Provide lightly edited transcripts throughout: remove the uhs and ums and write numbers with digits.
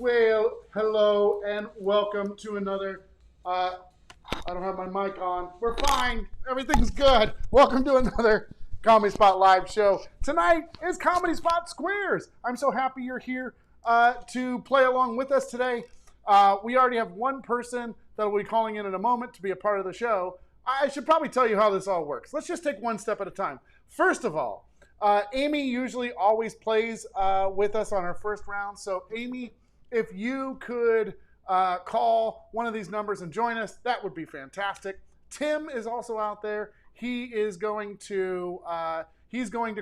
Well, hello and welcome to another. I don't have my mic on. We're fine. Everything's good. Welcome to another Comedy Spot live show. Tonight is Comedy Spot Squares. I'm so happy you're here to play along with us today. We already have one person that will be calling in a moment to be a part of the show. I should probably tell you how this all works. Let's just take one step at a time. First of all, Amy usually always plays with us on our first round. So Amy, if you could call one of these numbers and join us, that would be fantastic. Tim is also out there. He is going to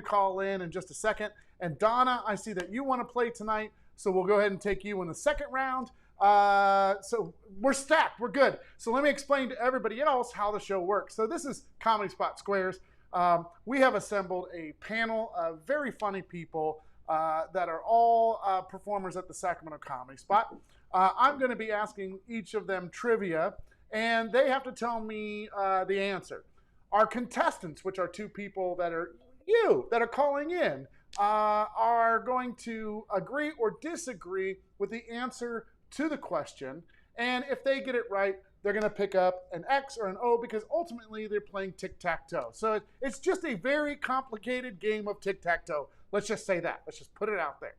call in just a second. And Donna, I see that you want to play tonight, so we'll go ahead and take you in the second round. So we're stacked. We're good. So let me explain to everybody else how the show works. So this is Comedy Spot Squares. We have assembled a panel of very funny people that are all performers at the Sacramento Comedy Spot. I'm going to be asking each of them trivia, and they have to tell me the answer. Our contestants, which are two people that are calling in, are going to agree or disagree with the answer to the question. And if they get it right, they're going to pick up an X or an O because ultimately they're playing tic-tac-toe. So it's just a very complicated game of tic-tac-toe. Let's just say that. Let's just put it out there.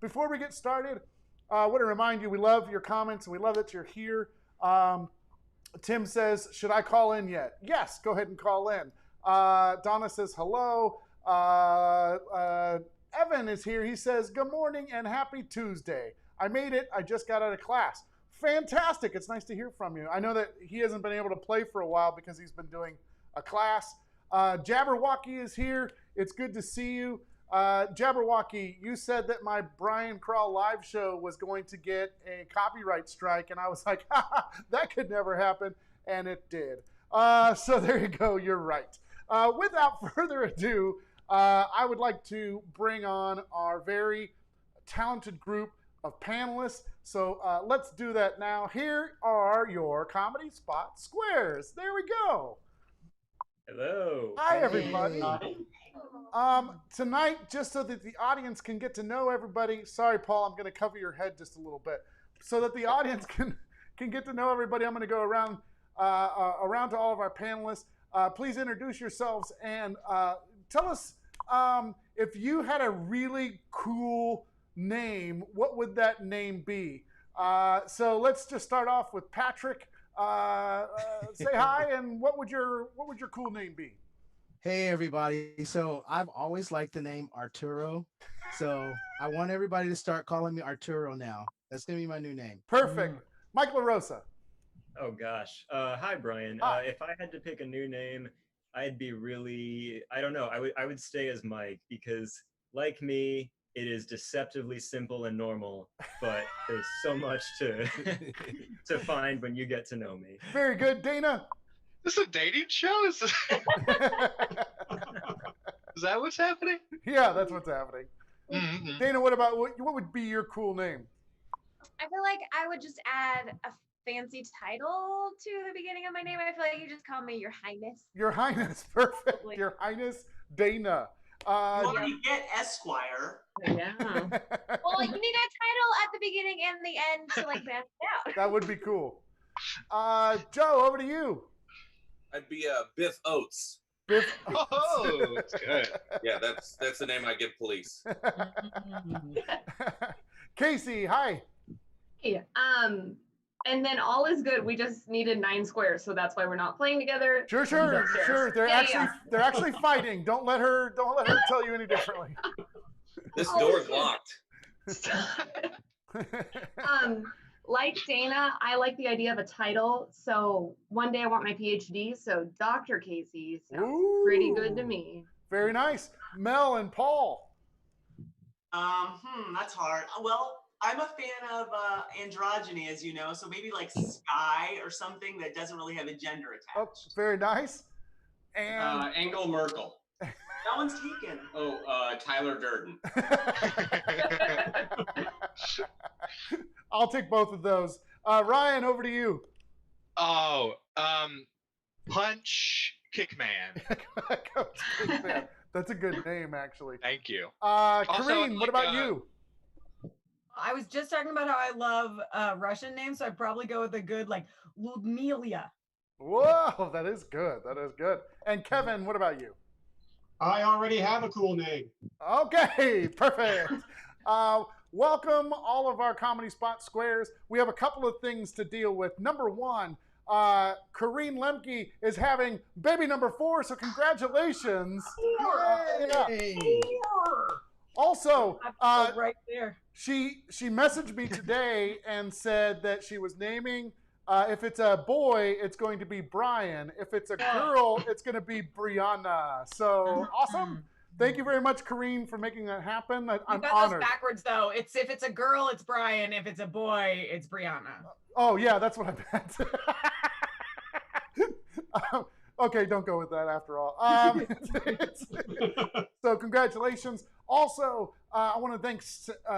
Before we get started, I want to remind you we love your comments and we love that you're here. Tim says, should I call in yet? Yes, go ahead and call in. Donna says hello. Evan is here. He says, good morning and happy Tuesday. I made it. I just got out of class. Fantastic. It's nice to hear from you. I know that he hasn't been able to play for a while because he's been doing a class. Jabberwocky is here. It's good to see you. Jabberwocky, you said that my Brian Crawl live show was going to get a copyright strike, and I was like, that could never happen, and it did. So there you go. You're right. Without further ado, I would like to bring on our very talented group of panelists. So let's do that now. Here are your Comedy Spot Squares. There we go. Hello. Hi, everybody. Hi. Tonight, just so that the audience can get to know everybody, sorry, Paul, I'm going to cover your head just a little bit. So that the audience can get to know everybody, I'm going to go around to all of our panelists. Please introduce yourselves and tell us if you had a really cool name, what would that name be? So let's just start off with Patrick. Say hi, and what would your cool name be? Hey everybody. So I've always liked the name Arturo. So I want everybody to start calling me Arturo now. That's gonna be my new name. Perfect. Mike LaRosa. Oh gosh. Hi, Brian. Hi. If I had to pick a new name, I'd be I don't know. I would stay as Mike because, like me, it is deceptively simple and normal, but there's so much to find when you get to know me. Very good, Dana. This is a dating show? Is that what's happening? Yeah, that's what's happening. Mm-hmm. Dana, what would be your cool name? I feel like I would just add a fancy title to the beginning of my name. I feel like you just call me Your Highness. Your Highness, perfect. Your Highness, Dana. You already get Esquire. Yeah. Well, you need a title at the beginning and the end to like balance it out. That would be cool. Joe, over to you. I'd be Biff Oates. Biff Oh, that's good. Yeah, that's the name I give police. Casey, hi. Hey, and then all is good. We just needed 9 squares, so that's why we're not playing together. Sure. They're actually fighting. Don't let her tell you any differently. This door's locked. Like Dana, I like the idea of a title. So one day I want my PhD. So Dr. Casey sounds pretty good to me. Very nice. Mel and Paul. That's hard. Well, I'm a fan of androgyny, as you know, so maybe like Sky or something that doesn't really have a gender attached. Oh, very nice. And Angel Merkel. That one's taken. Oh, Tyler Durden. I'll take both of those. Ryan, over to you. Oh, Punch Kickman. Coach Kickman. That's a good name, actually. Thank you. Kareen, what about you? I I was just talking about how I love Russian names, so I'd probably go with a good like Ludmila. Whoa, that is good. That is good. And Kevin, what about you? I already have a cool name. Okay, perfect. Welcome all of our Comedy Spot Squares. We have a couple of things to deal with. Number one, Kareen Lemke is having baby number 4, so congratulations. Hey. Also, right there. She messaged me today and said that she was naming, if it's a boy, it's going to be Brian. If it's a girl, it's going to be Brianna. So awesome. Thank you very much, Kareen, for making that happen. I'm got honored. those backwards though. If it's a girl, it's Brian. If it's a boy, it's Brianna. Oh yeah, that's what I meant. Okay, don't go with that after all. So congratulations. Also, I want to thank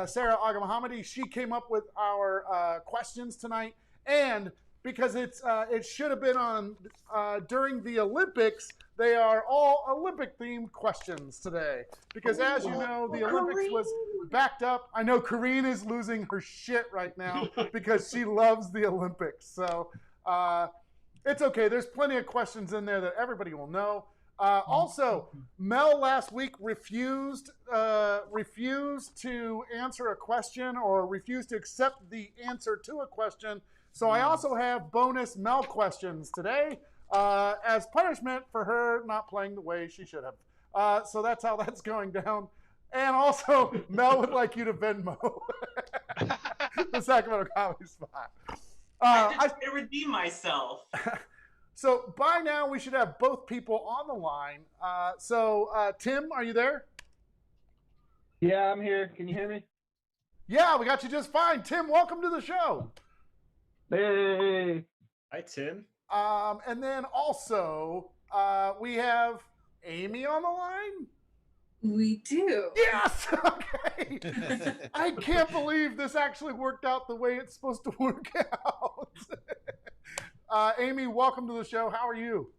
Sarah Aga Mohammadi. She came up with our questions tonight, and because it should have been on during the Olympics, they are all Olympic-themed questions today. Because as you know, the Olympics was backed up. I know Kareen is losing her shit right now because she loves the Olympics. So it's okay. There's plenty of questions in there that everybody will know. Also, Mel last week refused to answer a question or refused to accept the answer to a question. So I also have bonus Mel questions today as punishment for her not playing the way she should have. So that's how that's going down. And also, Mel would like you to Venmo the Sacramento Comedy Spot. I just redeem myself. So by now, we should have both people on the line. Tim, are you there? Yeah, I'm here. Can you hear me? Yeah, we got you just fine. Tim, welcome to the show. Hey. Hi, Tim. And then also, we have Amy on the line. We do. Yes! Okay. I can't believe this actually worked out the way it's supposed to work out. Amy, welcome to the show. How are you?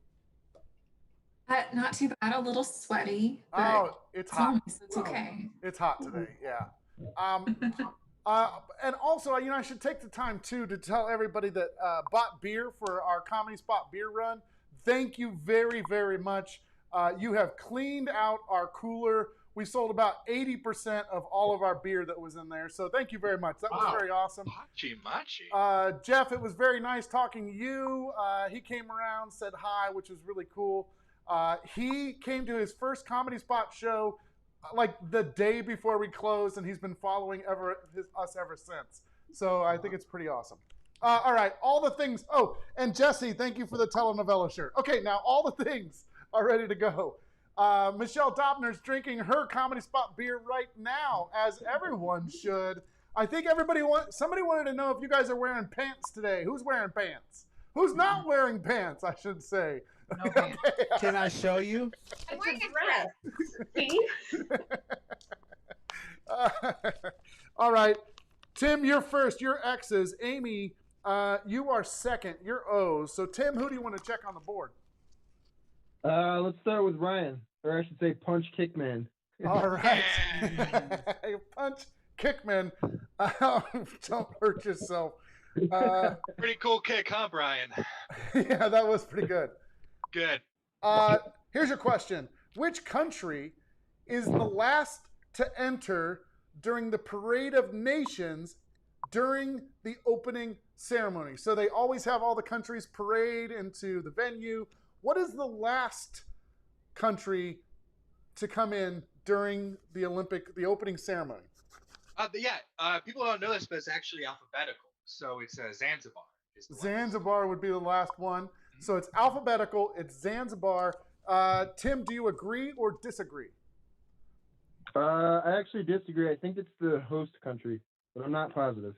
Not too bad. A little sweaty. But Oh, it's hot. it's okay. It's hot today, yeah. And also, I should take the time, too, to tell everybody that bought beer for our Comedy Spot beer run. Thank you very, very much. You have cleaned out our cooler. We sold about 80% of all of our beer that was in there. So thank you very much. That was very awesome. Machi. Jeff, it was very nice talking to you. He came around, said hi, which was really cool. He came to his first Comedy Spot show like the day before we closed, and he's been following us ever since. So I think it's pretty awesome. All right, all the things. Oh, and Jesse, thank you for the telenovela shirt. Okay, now all the things are ready to go. Michelle Doppner's drinking her Comedy Spot beer right now, as everyone should. I think somebody wanted to know if you guys are wearing pants today. Who's wearing pants? Who's not wearing pants, I should say. No pants. Can I show you? I'm wearing a dress. See? All right. Tim, you're first. You're X's. Amy, you are second. You're O's. So, Tim, who do you want to check on the board? Let's start with Ryan, or I should say Punch Kickman. All right. Punch Kickman. Don't hurt yourself. Pretty cool kick, huh, Brian? Yeah, that was pretty good. Good. Here's your question. Which country is the last to enter during the Parade of Nations during the opening ceremony? So they always have all the countries parade into the venue. What is the last country to come in during the opening ceremony? People don't know this, but it's actually alphabetical. So it's Zanzibar. Zanzibar would be the last one. So it's alphabetical. It's Zanzibar. Tim, do you agree or disagree? I actually disagree. I think it's the host country, but I'm not positive.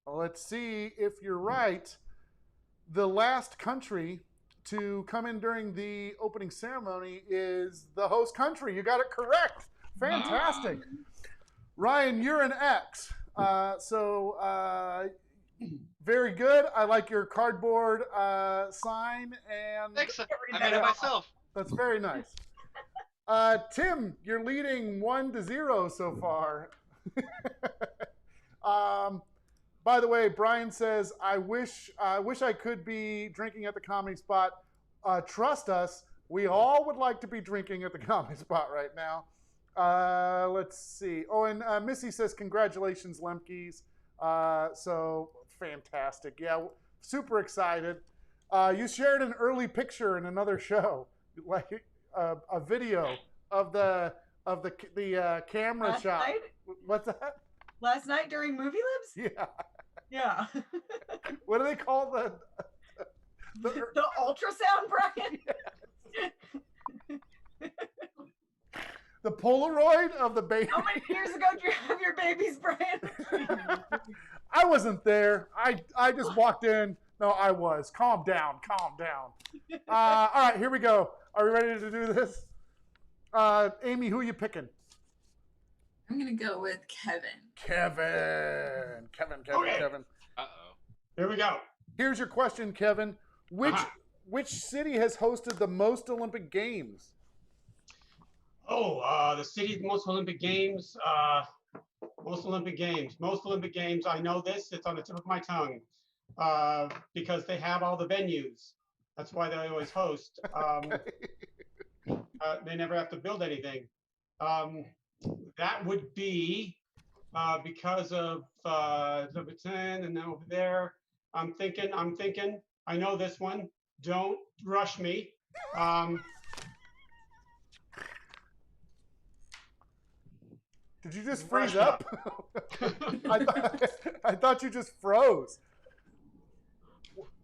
Well, let's see if you're right. The last country to come in during the opening ceremony is the host country. You got it correct. Fantastic. Ryan, you're an X. Very good. I like your cardboard sign. And thanks. I made it myself. That's very nice. Tim, you're leading 1-0 so far. By the way, Brian says, I wish I could be drinking at the Comedy Spot. Trust us, we all would like to be drinking at the Comedy Spot right now. Let's see. Oh, and Missy says, congratulations, Lemkeys. So fantastic. Yeah, super excited. You shared an early picture in another show, like a video of the camera Last shot. night? What's that? Last night during Movie Libs? Yeah. Yeah. What do they call the ultrasound, Brian? The Polaroid of the baby? How many years ago did you have your babies, Brian? I wasn't there. I just walked in. No, I was. Calm down. Calm down. All right, here we go. Are we ready to do this? Amy, who are you picking? I'm going to go with Kevin. Kevin. Okay. Kevin. Uh-oh. Here we go. Here's your question, Kevin. Which city has hosted the most Olympic Games? Oh, the city, most Olympic Games. Most Olympic Games. I know this. It's on the tip of my tongue because they have all the venues. That's why they always host. They never have to build anything. That would be because of number 10 and then over there. I'm thinking. I know this one. Don't rush me. Did you just freeze up? I thought you just froze.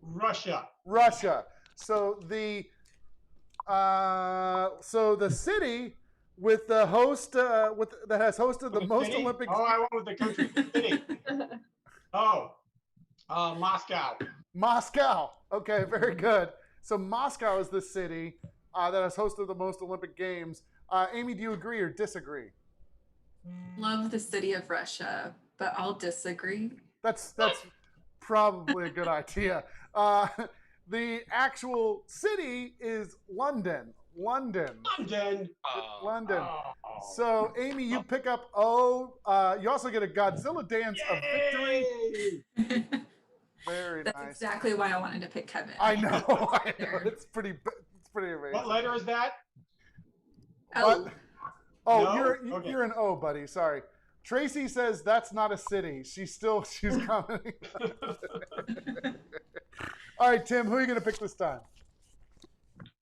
Russia. So the city with the host that has hosted the most city? Olympic. Oh, I went with the country. City. Moscow. Moscow. Okay, very good. So Moscow is the city that has hosted the most Olympic Games. Amy, do you agree or disagree? Love the city of Russia, but I'll disagree. That's probably a good idea. The actual city is London. London. So, Amy, you pick up O. You also get a Godzilla dance of victory. Very That's nice. exactly why I wanted to pick Kevin. I know. It's pretty amazing. What letter is that? What? Oh, No? you're an O, buddy. Sorry. Tracy says that's not a city. She's commenting. All right, Tim, who are you going to pick this time?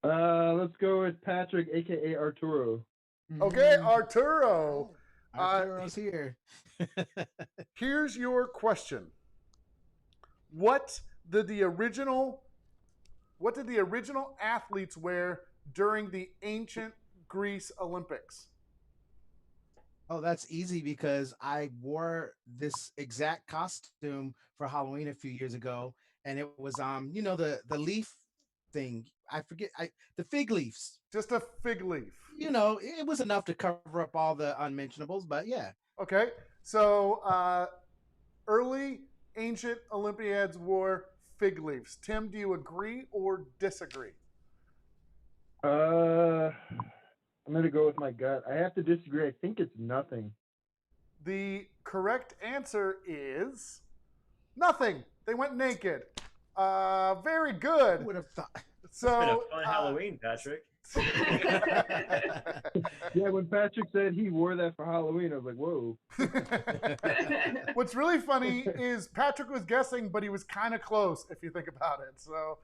Let's go with Patrick, aka Arturo. Okay, Arturo. Arturo's here. Here's your question. What did the original athletes wear during the ancient Greece Olympics? Oh, that's easy because I wore this exact costume for Halloween a few years ago, and it was the leaf thing. I forget the fig leaves. Just a fig leaf. It was enough to cover up all the unmentionables, but yeah. Okay, so early ancient Olympiads wore fig leaves. Tim, do you agree or disagree? I'm going to go with my gut. I have to disagree. I think it's nothing. The correct answer is nothing. They went naked. Very good. Who would have thought? So, It's been a fun Halloween, Patrick. Yeah, when Patrick said he wore that for Halloween, I was like, whoa. What's really funny is Patrick was guessing, but he was kind of close if you think about it. So,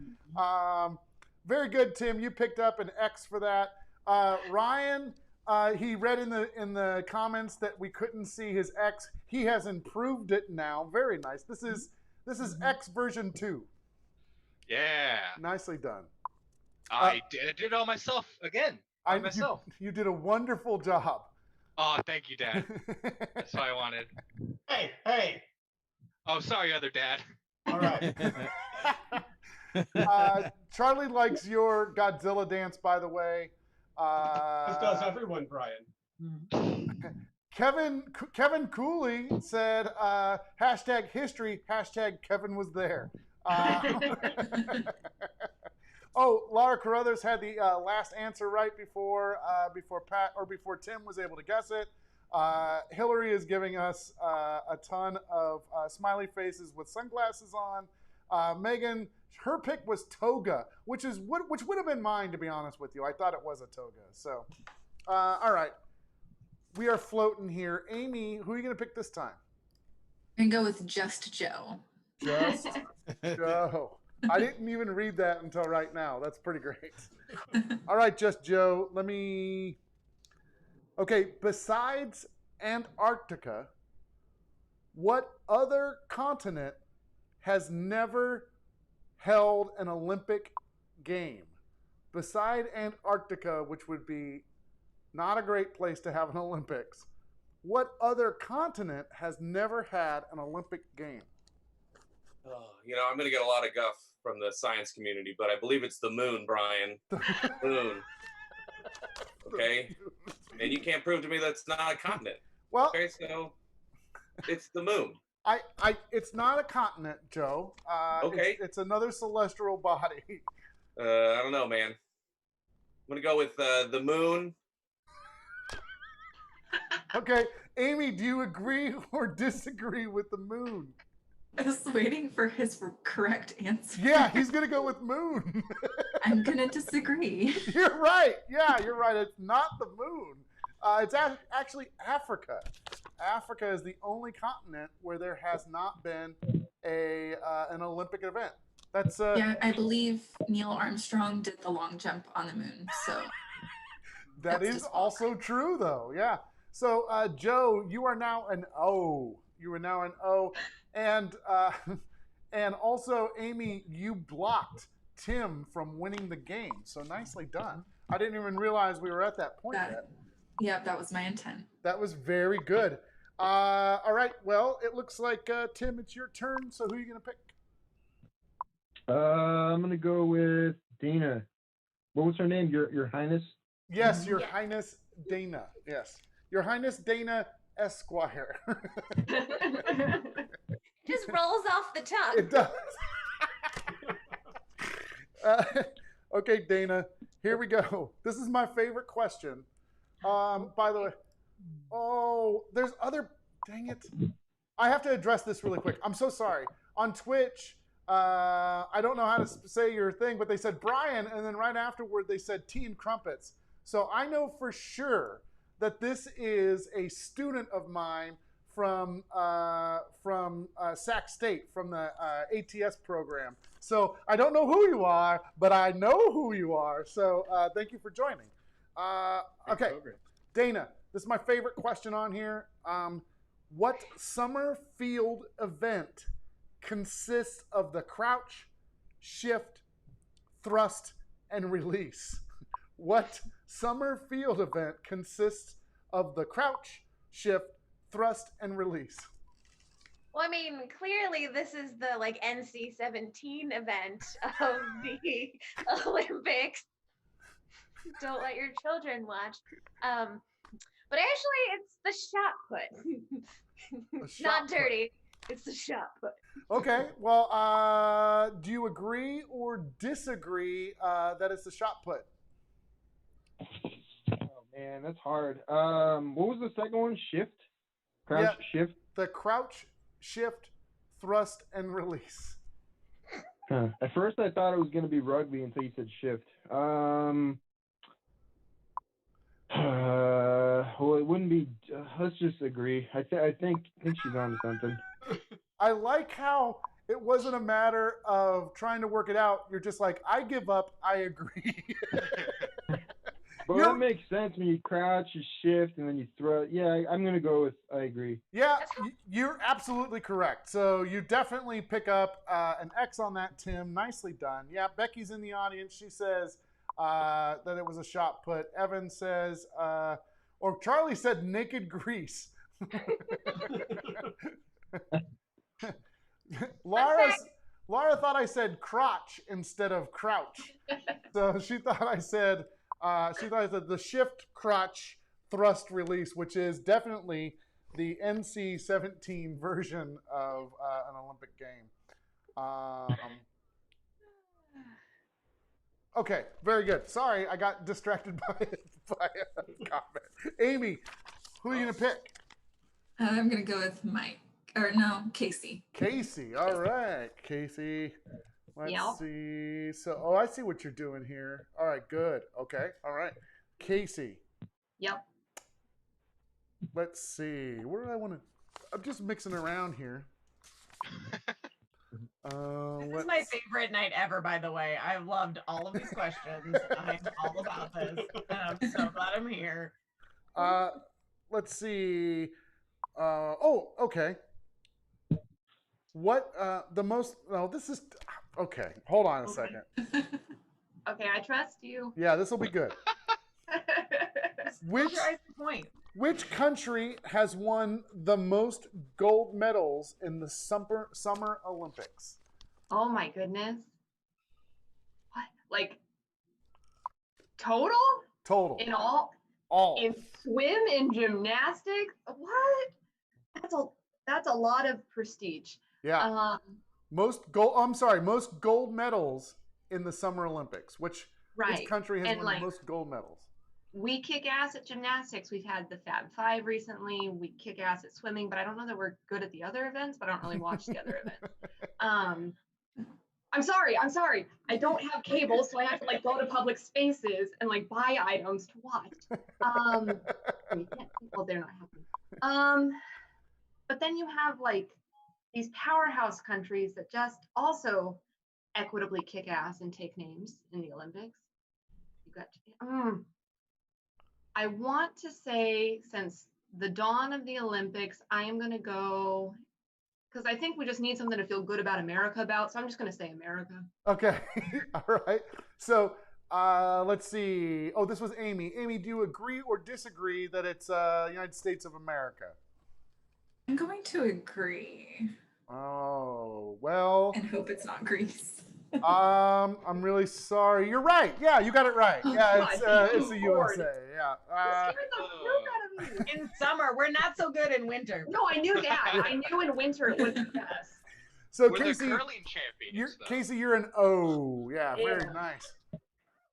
very good, Tim. You picked up an X for that. Ryan, he read in the comments that we couldn't see his X. He has improved it now. Very nice. This is X version 2. Yeah. Nicely done. I did it all myself again. Myself. You did a wonderful job. Oh, thank you, Dad. That's what I wanted. Hey. Oh, sorry, other dad. All right. Charlie likes your Godzilla dance, by the way. This does everyone, Brian. Kevin Cooley said, hashtag history, hashtag Kevin was there. Laura Carruthers had the last answer right before Tim was able to guess it. Hillary is giving us a ton of smiley faces with sunglasses on. Megan, her pick was toga, which would have been mine, to be honest with you. I thought it was a toga. So, all right. We are floating here. Amy, who are you going to pick this time? I'm going to go with Just Joe. Just Joe. I didn't even read that until right now. That's pretty great. All right, Just Joe. Okay, besides Antarctica, what other continent has never held an Olympic game? Beside Antarctica, which would be not a great place to have an Olympics, what other continent has never had an Olympic game? Oh, I'm going to get a lot of guff from the science community, but I believe it's the moon, Brian. Moon. Okay? And you can't prove to me that's not a continent. Well, okay, so it's the moon. It's not a continent, Joe. Okay. It's another celestial body. I don't know, man. I'm going to go with the moon. Okay, Amy, do you agree or disagree with the moon? I was waiting for his correct answer. Yeah, he's going to go with moon. I'm going to disagree. You're right. Yeah, you're right. It's not the moon. It's actually Africa. Africa is the only continent where there has not been an Olympic event. That's yeah, I believe Neil Armstrong did the long jump on the moon. So that is also true, though. Yeah. So, Joe, you are now an O. You are now an O. And also, Amy, you blocked Tim from winning the game. So nicely done. I didn't even realize we were at that point yet. Yeah, that was my intent. That was very good. All right. Well, it looks like, Tim, it's your turn. So who are you going to pick? I'm going to go with Dana. What was her name? Your Highness? Yes, Your Highness Dana. Yes. Your Highness Dana Esquire. Just rolls off the tongue. It does. Okay, Dana, here we go. This is my favorite question. By the way, there's other, dang it. I have to address this really quick. I'm so sorry. On Twitch, I don't know how to say your thing, but they said Brian, and then right afterward they said tea and crumpets. So I know for sure that this is a student of mine from Sac State, from the ATS program. So I don't know who you are, but I know who you are. So thank you for joining. Okay, Dana, this is my favorite question on here. What summer field event consists of the crouch, shift, thrust, and release? What summer field event consists of the crouch, shift, thrust, and release? Well, I mean, clearly this is the NC-17 event of the Olympics. Don't let your children watch. But actually, it's the shot put. Not dirty. It's the shot put. Okay. Well, do you agree or disagree that it's the shot put? Oh man, that's hard. What was the second one? Shift? Crouch, shift? The crouch, shift, thrust, and release. Huh. At first I thought it was going to be rugby until you said shift. Well, it wouldn't be. Let's just agree. I think she's on to something. I like how it wasn't a matter of trying to work it out. You're just like, I give up. I agree. But that makes sense when you crouch, you shift, and then you throw. Yeah, I'm going to go with I agree. Yeah, you're absolutely correct. So you definitely pick up an X on that, Tim. Nicely done. Yeah, Becky's in the audience. She says that it was a shot put. Evan says, or Charlie said naked grease. Laura thought I said crotch instead of crouch. So she thought I said the shift, crotch, thrust, release, which is definitely the NC-17 version of an Olympic game. Okay, very good. Sorry, I got distracted by a comment. Amy, Who are you gonna pick? I'm gonna go with Mike. Or no, Casey. Casey. All right, Casey. Let's see. So, I see what you're doing here. All right, good. Okay. All right. Casey. Yep. Let's see. Where do I want to? I'm just mixing around here. This is my favorite night ever, by the way. I've loved all of these questions. I'm all about this. And I'm so glad I'm here. Let's see. Okay. What the most? No, this is okay. Hold on a second. Okay, I trust you. Yeah, this will be good. Which country has won the most gold medals in the Summer Olympics? Oh my goodness. What? Like total? Total. In all? All. In swim, in gymnastics? What? That's a lot of prestige. Yeah. Most gold medals in the Summer Olympics. Which country has won the most gold medals? We kick ass at gymnastics. We've had the Fab Five recently. We kick ass at swimming, but I don't know that we're good at the other events, but I don't really watch the other events. I'm sorry. I don't have cable, so I have to go to public spaces and buy items to watch. Well, they're not helping. But then you have these powerhouse countries that just also equitably kick ass and take names in the Olympics. You got I want to say, since the dawn of the Olympics, I am going to go, because I think we just need something to feel good about America about, so I'm just going to say America. Okay. All right. So let's see. Oh, this was Amy. Amy, do you agree or disagree that it's United States of America? I'm going to agree. Oh, well. And hope it's not Greece. I'm really sorry. You're right. Yeah, you got it right. Yeah, it's the USA. Yeah. In summer, we're not so good in winter. No, I knew that. I knew in winter it was the best. So We're Casey, the curling champions. Casey, you're an O. Yeah, very nice.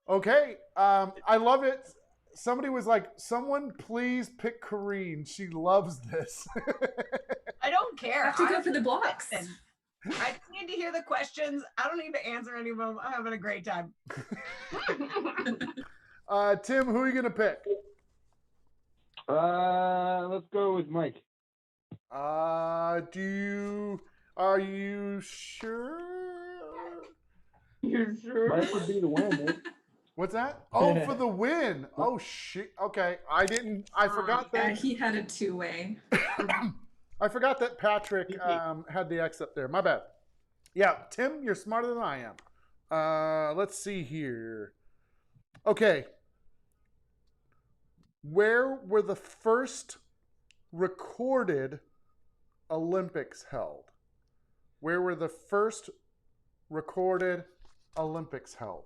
Okay, I love it. Somebody was like, "Someone please pick Corrine. She loves this." I don't care. I have to go for the blocks. I just need to hear the questions. I don't need to answer any of them. I'm having a great time. Tim, who are you gonna pick? Let's go with Mike. Are you sure? You're sure? Mike would be the winner. What's that? Oh, for the win. Oh shit. Okay, I forgot that. Yeah, he had a two-way. I forgot that Patrick had the X up there. My bad. Yeah, Tim, you're smarter than I am. Let's see here. Okay. Where were the first recorded Olympics held? Where were the first recorded Olympics held?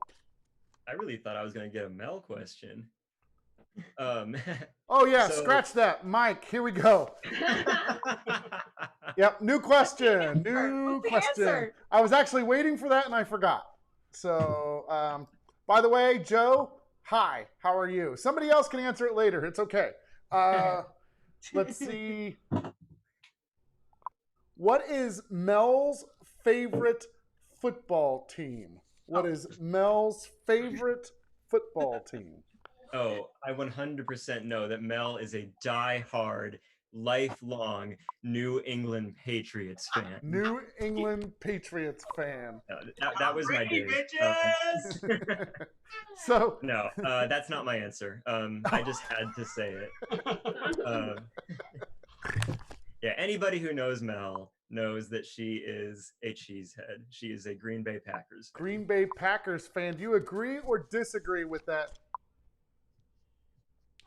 I really thought I was going to get a Mel question. Oh yeah, scratch that. Mike, here we go. Yep, new question. New question. I was actually waiting for that and I forgot. So, by the way, Joe, hi, how are you? Somebody else can answer it later. It's okay. Let's see. What is Mel's favorite football team? What is Mel's favorite football team? Oh, I 100% know that Mel is a die-hard, lifelong New England Patriots fan. New England Patriots fan. That was my dude. So no, that's not my answer. I just had to say it. Yeah, anybody who knows Mel knows that she is a cheesehead. She is a Green Bay Packers fan. Green Bay Packers fan. Do you agree or disagree with that?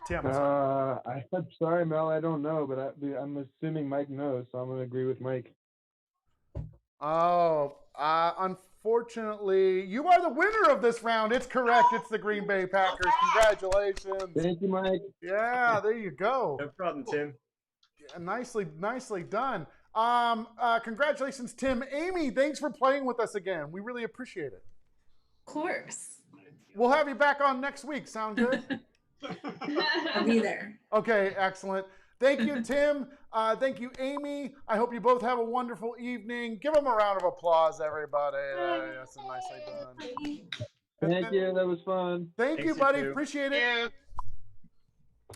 Tim. I'm sorry, Mel. I don't know, but I'm assuming Mike knows, so I'm going to agree with Mike. Oh, unfortunately, you are the winner of this round. It's correct. It's the Green Bay Packers. Congratulations. Thank you, Mike. Yeah, there you go. No problem, Tim. Yeah, nicely done. Congratulations, Tim. Amy, thanks for playing with us again. We really appreciate it. Of course. We'll have you back on next week. Sound good? I'll be there. Okay, excellent. Thank you, Tim. Thank you, Amy. I hope you both have a wonderful evening. Give them a round of applause, everybody. That's a nicely done. Thank you. That was fun. Thank you, Thanks, you buddy. too. Appreciate it.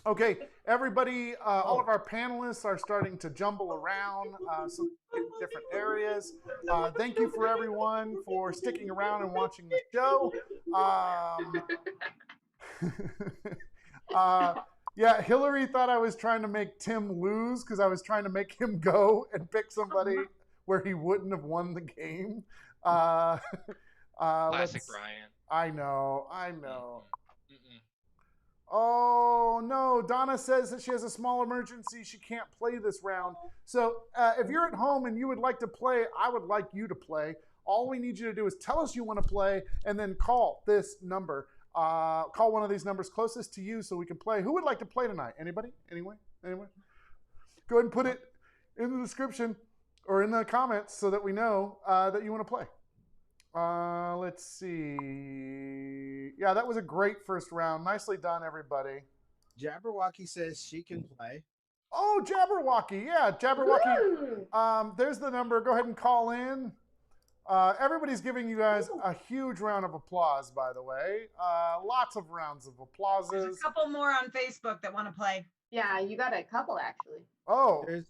Okay, everybody, all of our panelists are starting to jumble around, so in different areas. Thank you for everyone for sticking around and watching the show. Yeah, Hillary thought I was trying to make Tim lose because I was trying to make him go and pick somebody where he wouldn't have won the game. Classic Brian. I know. Oh, no. Donna says that she has a small emergency. She can't play this round. So if you're at home and you would like to play, I would like you to play. All we need you to do is tell us you want to play and then call this number. Call one of these numbers closest to you so we can play. Who would like to play tonight? Anybody? Anyone? Go ahead and put it in the description or in the comments so that we know that you want to play. Let's see. Yeah, that was a great first round. Nicely done, everybody. Jabberwocky says she can play. Oh, Jabberwocky. Yeah, Jabberwocky. There's the number. Go ahead and call in. Everybody's giving you guys a huge round of applause, by the way. Lots of rounds of applauses. There's a couple more on Facebook that want to play. Yeah, you got a couple actually. Oh. There's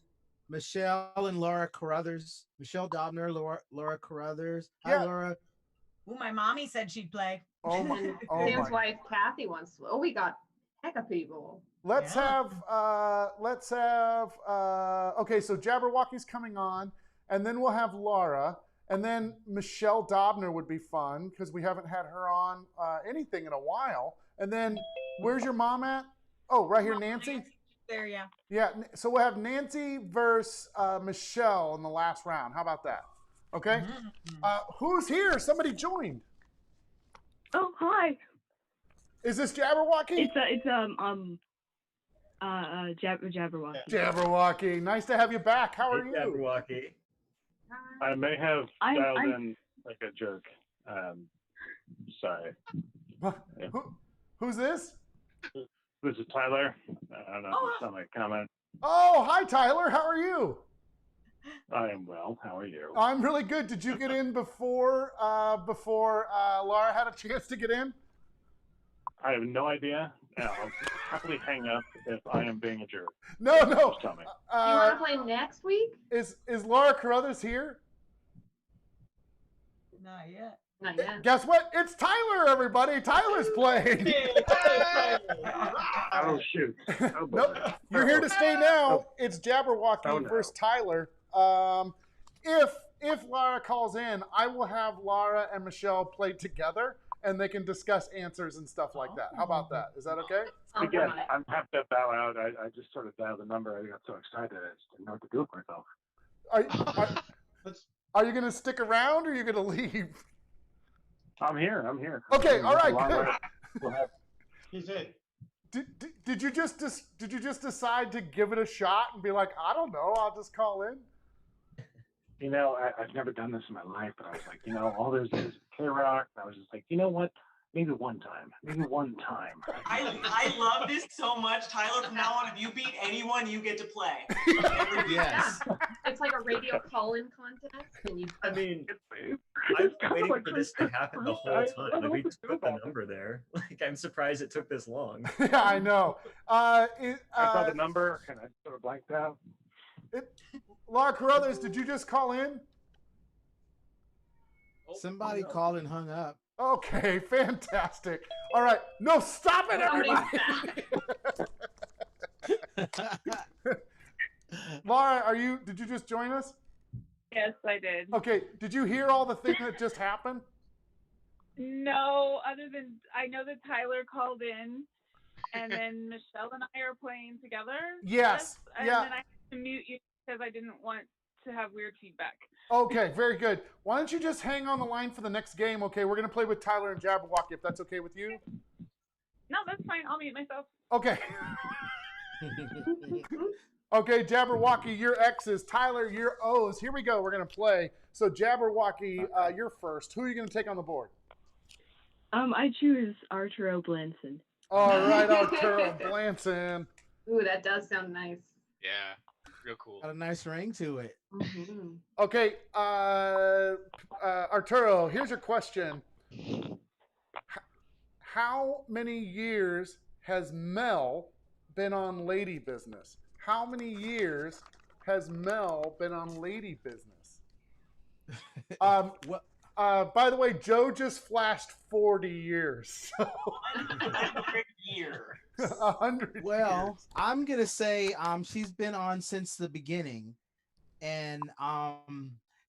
Michelle and Laura Carruthers. Michelle Dobner, Laura Carruthers. Yeah. Hi, Laura. Ooh, my mommy said she'd play. Oh my. Sam's wife Kathy wants to. Oh, we got heck of people. Let's have, okay, so Jabberwocky's coming on, and then we'll have Laura, and then Michelle Dobner would be fun, because we haven't had her on anything in a while. And then, where's your mom at? Oh, right here, Nancy? There, yeah. Yeah, so we'll have Nancy versus Michelle in the last round. How about that? Okay? Who's here? Somebody joined. Oh, hi. Is this Jabberwocky? Jabberwocky. Jabberwocky, nice to have you back. How are you? Jabberwocky. I may have dialed in like a jerk. Sorry. Yeah. Who's this? This is Tyler. I don't know if you saw my comment. Oh, hi, Tyler. How are you? I am well. How are you? I'm really good. Did you get in before Laura had a chance to get in? I have no idea. I'll probably hang up if I am being a jerk. No. Just tell me. You want to play next week? Is Laura Carruthers here? Not yet. Not yet. Guess what? It's Tyler, everybody. Tyler's playing. Oh, shoot. Oh, nope. You're here to stay now. It's Jabberwocky versus Tyler. If Laura calls in, I will have Laura and Michelle play together, and they can discuss answers and stuff like that. How about that? Is that okay? Again, I have to bow out. I just sort of dialed the number. I got so excited. I just didn't know what to do with myself. Are you going to stick around, or are you going to leave? I'm here. Okay, all right, good. He's in. Did you just decide to give it a shot and be like, I don't know, I'll just call in? You know, I've never done this in my life, but I was like, all there's is K-Rock. And I was just like, you know what? Maybe one time. I love this so much. Tyler, from now on, if you beat anyone, you get to play. Yes. It's like a radio call-in contest. And you... I mean, I've been waiting for this to happen the whole time. Like, we just put the number there. Like, I'm surprised it took this long. Yeah, I know. I saw the number, and I sort of blanked out. Laura Carruthers, did you just call in? Somebody called and hung up. Okay, fantastic. All right. No, stop it, everybody. Laura, did you just join us? Yes, I did. Okay, did you hear all the things that just happened? No, other than I know that Tyler called in, and then Michelle and I are playing together. Yes. And Yeah. then I had to mute you because I didn't want to have weird feedback. Okay, very good. Why don't you just hang on the line for the next game? Okay, we're going to play with Tyler and Jabberwocky, if that's okay with you. No, that's fine. I'll mute myself. Okay. Okay, Jabberwocky, your X's. Tyler, your O's. Here we go. We're going to play. So, Jabberwocky, you're first. Who are you going to take on the board? I choose Arturo Blanson. All right, Arturo Blanson. Ooh, that does sound nice. Yeah, real cool. Got a nice ring to it. Okay, Arturo, here's your question. How many years has Mel been on Lady Business? How many years has Mel been on Lady Business? By the way, Joe just flashed 40 years. 100 years. 100 Well, years. I'm gonna say she's been on since the beginning. And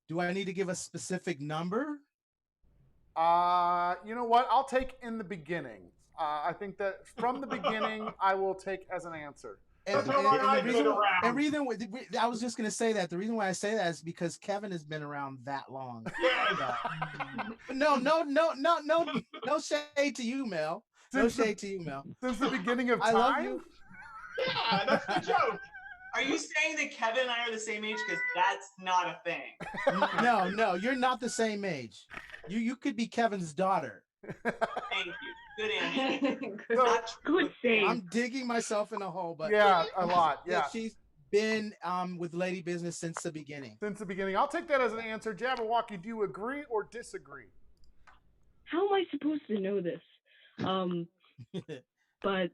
do I need to give a specific number? You know what? I'll take in the beginning. I think that from the beginning, I will take as an answer. And the reason I was just gonna say that the reason why I say that is because Kevin has been around that long. No shade to you, Mel. No shade to you, Mel. Since the beginning of time. I love you. Yeah, that's the joke. Are you saying that Kevin and I are the same age? Because that's not a thing. No, you're not the same age. You could be Kevin's daughter. Thank you. Good answer. Good save. I'm digging myself in a hole, but yeah, a lot. Yeah, she's been with Lady Business since the beginning. Since the beginning, I'll take that as an answer. Jabberwocky, do you agree or disagree? How am I supposed to know this? But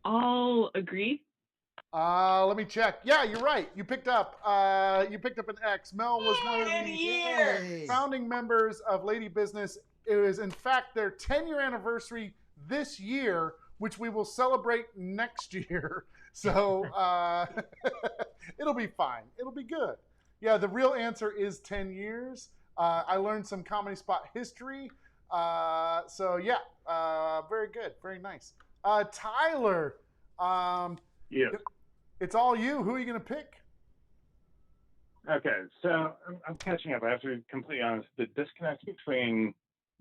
I'll agree. Let me check. Yeah, you're right. You picked up an X. Mel was one of the founding members of Lady Business. It is, in fact, their 10-year anniversary this year, which we will celebrate next year. So it'll be fine. It'll be good. Yeah, the real answer is 10 years. I learned some Comedy Spot history. So, yeah, very good. Very nice. Tyler. Yes. It's all you. Who are you going to pick? Okay, so I'm catching up. I have to be completely honest. The disconnect between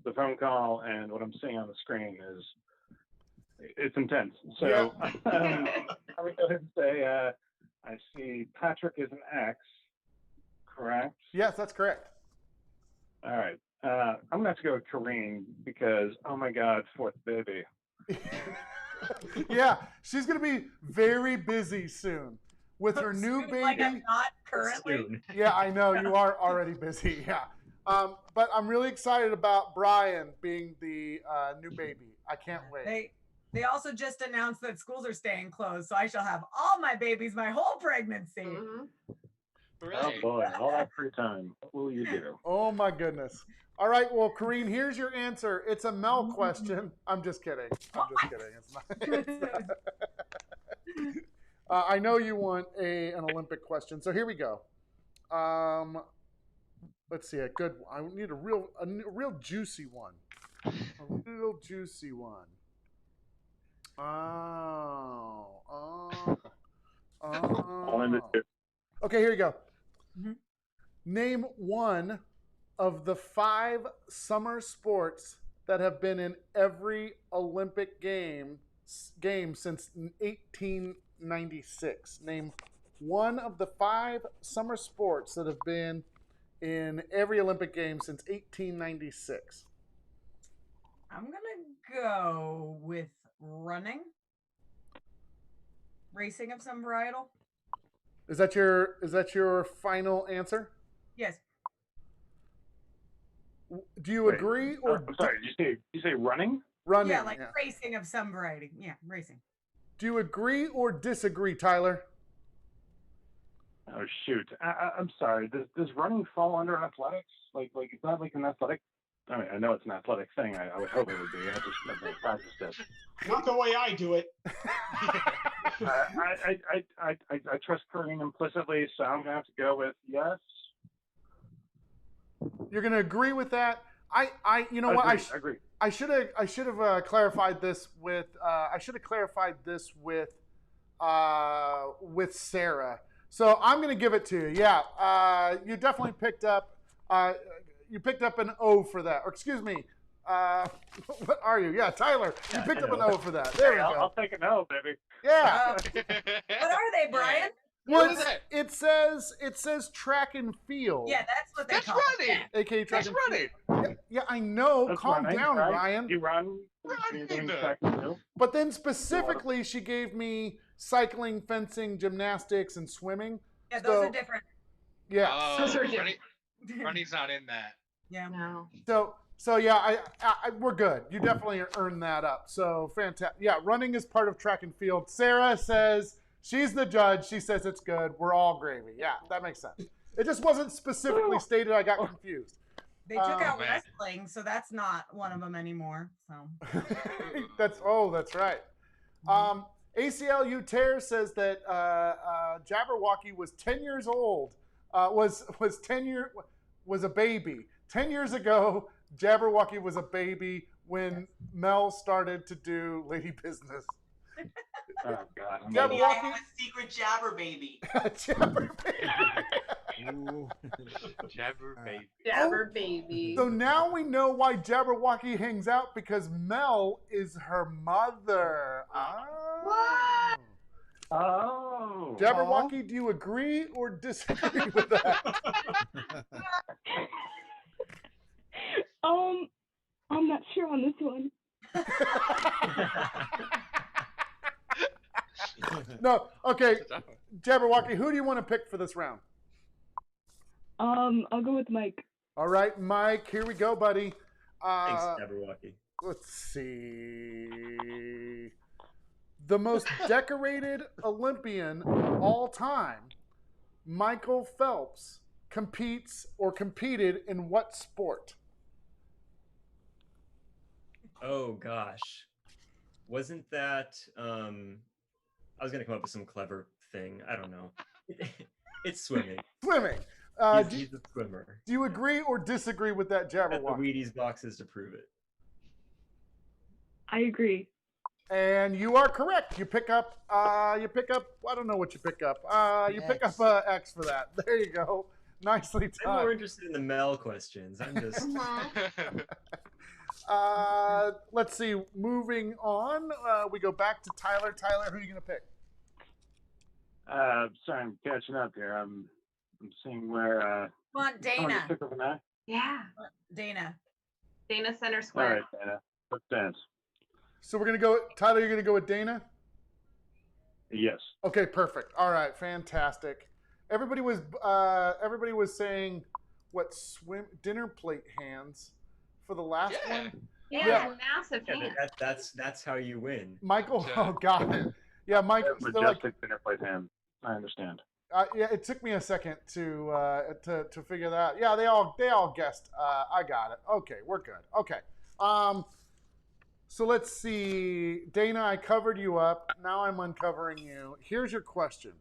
the phone call and what I'm seeing on the screen it's intense. So I'm going to go ahead and say I see Patrick is an X, correct? Yes, that's correct. All right. I'm going to have to go with Corrine because, oh my God, fourth baby. Yeah, she's going to be very busy soon with her new baby. Like I'm not currently. Soon. Yeah, I know you are already busy. Yeah, but I'm really excited about Brian being the new baby. I can't wait. They also just announced that schools are staying closed, so I shall have all my babies my whole pregnancy. Oh boy, all that free time. What will you do? Oh my goodness. All right, well, Corrine, here's your answer. It's a Mel question. I'm just kidding. I'm just kidding. It's not. I know you want an Olympic question, so here we go. Let's see, a good one. I need a real juicy one. A real juicy one. Okay, here you go. Name one of the 5 summer sports that have been in every Olympic game since 1896. Name one of the 5 summer sports that have been in every Olympic game since 1896. I'm gonna go with running, racing of some varietal. Is that your final answer? Yes. Do you agree or? I'm sorry. Did you say running? Running. Yeah, like racing of some variety. Yeah, racing. Do you agree or disagree, Tyler? Oh shoot! I'm sorry. Does running fall under athletics? Like it's not like an athletic. I mean, I know it's an athletic thing. I would hope it would be. I just never practiced it. Not the way I do it. I trust Corinne implicitly, so I'm gonna have to go with yes. You're gonna agree with that? You know what? I agree. I should have clarified this with Sarah. So I'm gonna give it to you. Yeah, you definitely picked up. You picked up an O for that. Or excuse me. What are you? Yeah, Tyler. You picked up an O for that. There we go. I'll take an O, baby. Yeah. What are they, Brian? Well, it says track and field. Yeah, that's what they call running. it. AKA track That's and field. running. Yeah, I know. That's Calm running, down, right? Ryan. You run. You're doing track and field. But then specifically, she gave me cycling, fencing, gymnastics, and swimming. Yeah, those are different. Yeah. Oh, Those are running's not in that. Yeah. No. So yeah, we're good. You definitely earned that up. So fantastic. Yeah, running is part of track and field. Sarah says she's the judge. She says it's good. We're all gravy. Yeah, that makes sense. It just wasn't specifically stated. I got confused. They took out wrestling, so that's not one of them anymore. So that's right. ACLU Tear says that Jabberwocky was 10 years old. Was a baby. 10 years ago, Jabberwocky was a baby when Mel started to do lady business. Oh God! Maybe I have a secret jabber baby. Jabber baby. Jabber baby. Jabber baby. So now we know why Jabberwocky hangs out, because Mel is her mother. What? Oh. Jabberwocky, do you agree or disagree with that? I'm not sure on this one. No, okay. Jabberwocky, who do you want to pick for this round? I'll go with Mike. All right, Mike, here we go, buddy. Thanks, Jabberwocky. Let's see. The most decorated Olympian of all time, Michael Phelps, competed in what sport? Oh gosh, wasn't that? I was gonna come up with some clever thing. I don't know. It's swimming. Swimming. He's a swimmer. Do you agree or disagree with that, Jabberwocky? The Wheaties boxes to prove it. I agree. And you are correct. You pick up. I don't know what you pick up. You pick up X for that. There you go. Nicely done. I'm more interested in the Mel questions. I'm just. Let's see. Moving on, we go back to Tyler. Tyler, who are you gonna pick? Sorry, I'm catching up here. I'm seeing where. Come on, Dana. Took over now. Yeah. Dana. Dana Center All Square. right, Dana. Let's dance. So we're gonna go. Tyler, you're gonna go with Dana. Yes. Okay, perfect. All right, fantastic. Everybody was saying what dinner plate hands for the last one. Yeah, massive Yeah, hands. that's how you win. Michael, oh god, yeah, Mike. Majestic dinner plate hand. I understand. Yeah, it took me a second to figure that out. Yeah, they all guessed. I got it. Okay, we're good. Okay. So let's see. Dana, I covered you up. Now I'm uncovering you. Here's your question.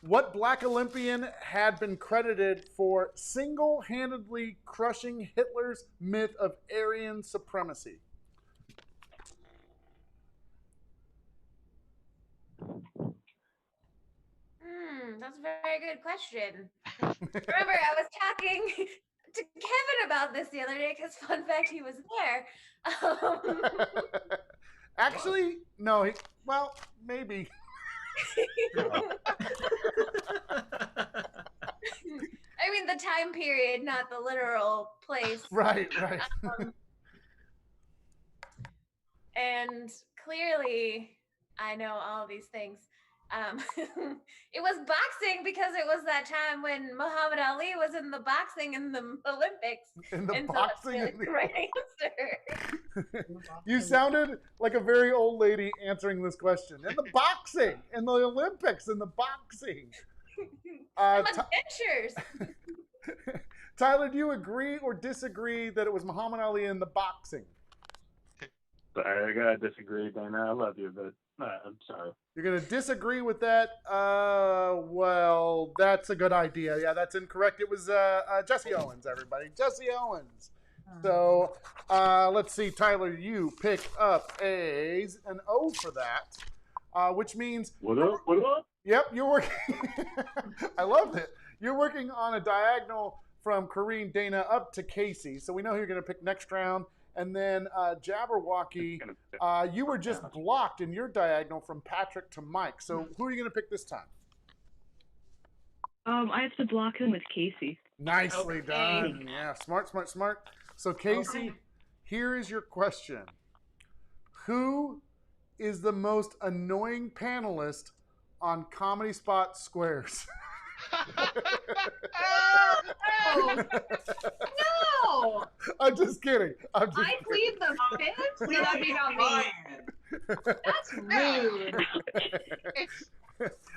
What Black Olympian had been credited for single-handedly crushing Hitler's myth of Aryan supremacy? That's a very good question. Remember, I was talking to Kevin about this the other day because, fun fact, he was there. Actually, no. Well, maybe. I mean, the time period, not the literal place. Right. And clearly, I know all these things. It was boxing because it was that time when Muhammad Ali was in the boxing in the Olympics. In the and boxing? So that's really the right answer. You sounded like a very old lady answering this question. In the boxing, in the Olympics, in the boxing. Adventures. Tyler, do you agree or disagree that it was Muhammad Ali in the boxing? Sorry, I gotta disagree, Dana. I love you, but I'm sorry. You're gonna disagree with that? Well, that's a good idea. Yeah, that's incorrect. It was Jesse Owens, everybody. Jesse Owens. So let's see, Tyler, you pick up an O for that, which means what up? Yep, you're working. I loved it. You're working on a diagonal from Corrine, Dana up to Casey. So we know who you're gonna pick next round. And then Jabberwocky, you were just blocked in your diagonal from Patrick to Mike. So who are you going to pick this time? I have to block him with Casey. Nicely done. Yeah, smart. So Casey, here is your question. Who is the most annoying panelist on Comedy Spot Squares? No! I'm just kidding. I plead the fifth? No, that'd be not me. That's rude.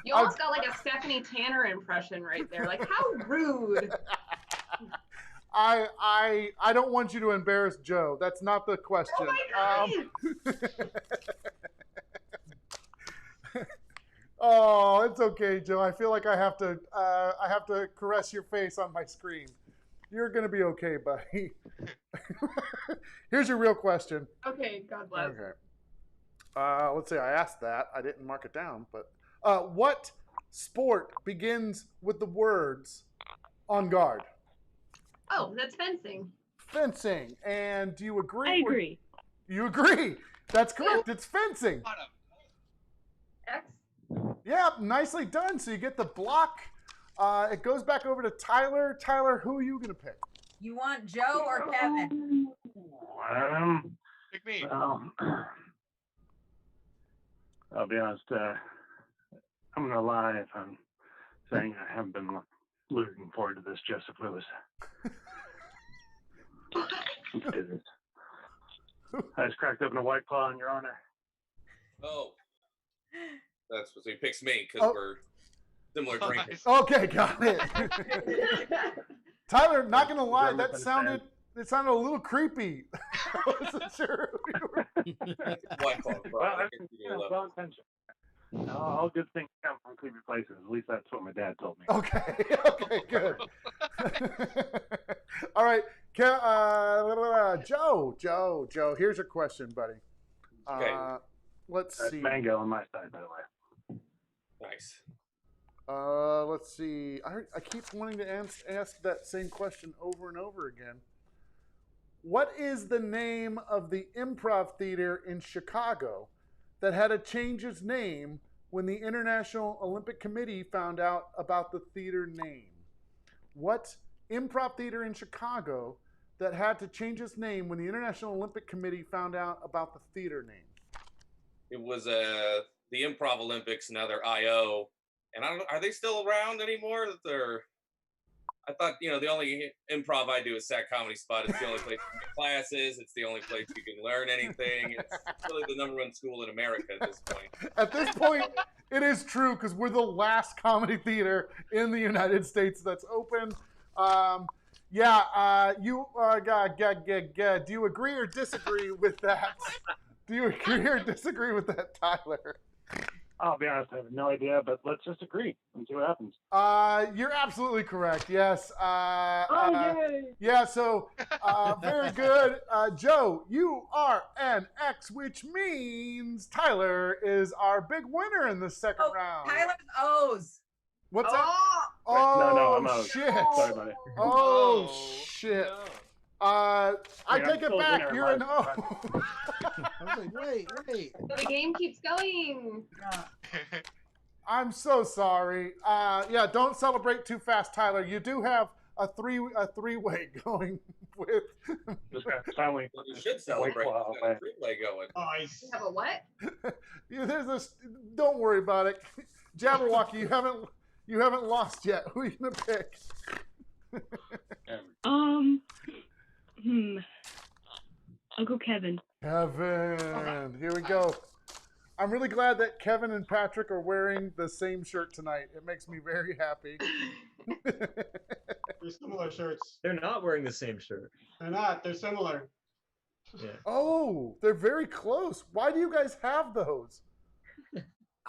You almost got like a Stephanie Tanner impression right there. Like, how rude. I don't want you to embarrass Joe. That's not the question. Oh my Oh, it's okay, Joe. I feel like I have to caress your face on my screen. You're gonna be okay, buddy. Here's your real question. Okay, God bless. Okay. Let's see. I asked that. I didn't mark it down, but what sport begins with the words "on guard"? Oh, that's fencing. Fencing. And do you agree? I agree. You agree? That's correct. It's fencing. X. Yeah, nicely done. So you get the block. It goes back over to Tyler. Tyler, who are you going to pick? You want Joe or Kevin? Pick me. I'll be honest. I'm gonna lie if I'm saying I haven't been looking forward to this, Joseph Lewis. I just cracked open a White Claw in your honor. Oh, that's what he picks me because we're similar drinkers. Okay, got it. Tyler, not gonna lie, it sounded a little creepy. I wasn't sure who you were. White Claw, Well intentioned. All good things come from creepy places. At least that's what my dad told me. Okay, okay, good. All right, Joe. Here's your question, buddy. Okay. Let's That's see. mango on my side, by the way. Nice. Let's see. I keep wanting to ask that same question over and over again. What is the name of the Improv theater in Chicago that had to change its name when the International Olympic Committee found out about the theater name? What improv theater in Chicago that had to change its name when the International Olympic Committee found out about the theater name? It was the Improv Olympics. Now they're IO, and I don't know. Are they still around anymore? I thought the only improv I do is Sac Comedy Spot. It's the only place you get classes. It's the only place you can learn anything. It's really the #1 school in America at this point. At this point, it is true because we're the last comedy theater in the United States that's open. Do you agree or disagree with that? Do you agree or disagree with that, Tyler? I'll be honest, I have no idea, but let's just agree and see what happens. You're absolutely correct. Yes. Yay! Yeah. So, very good, Joe. You are an X, which means Tyler is our big winner in the second round. Tyler's O's. What's that? No, Oh, I'm out. shit. Sorry, buddy. Oh, shit. I I'm take it still a back. winner in You're an life. O. I was like, wait. The game keeps going. I'm so sorry. Yeah, don't celebrate too fast, Tyler. You do have a three-way going with. Just finally. You should celebrate. Wow, You've got a three-way going. Nice. You have a what? Yeah, there's this. Don't worry about it, Jabberwocky. You haven't lost yet. Who are you gonna pick? I'll go Kevin. Kevin. Here we go. I'm really glad that Kevin and Patrick are wearing the same shirt tonight. It makes me very happy. They're similar shirts. They're not wearing the same shirt. They're not. They're similar. Yeah. Oh, they're very close. Why do you guys have those?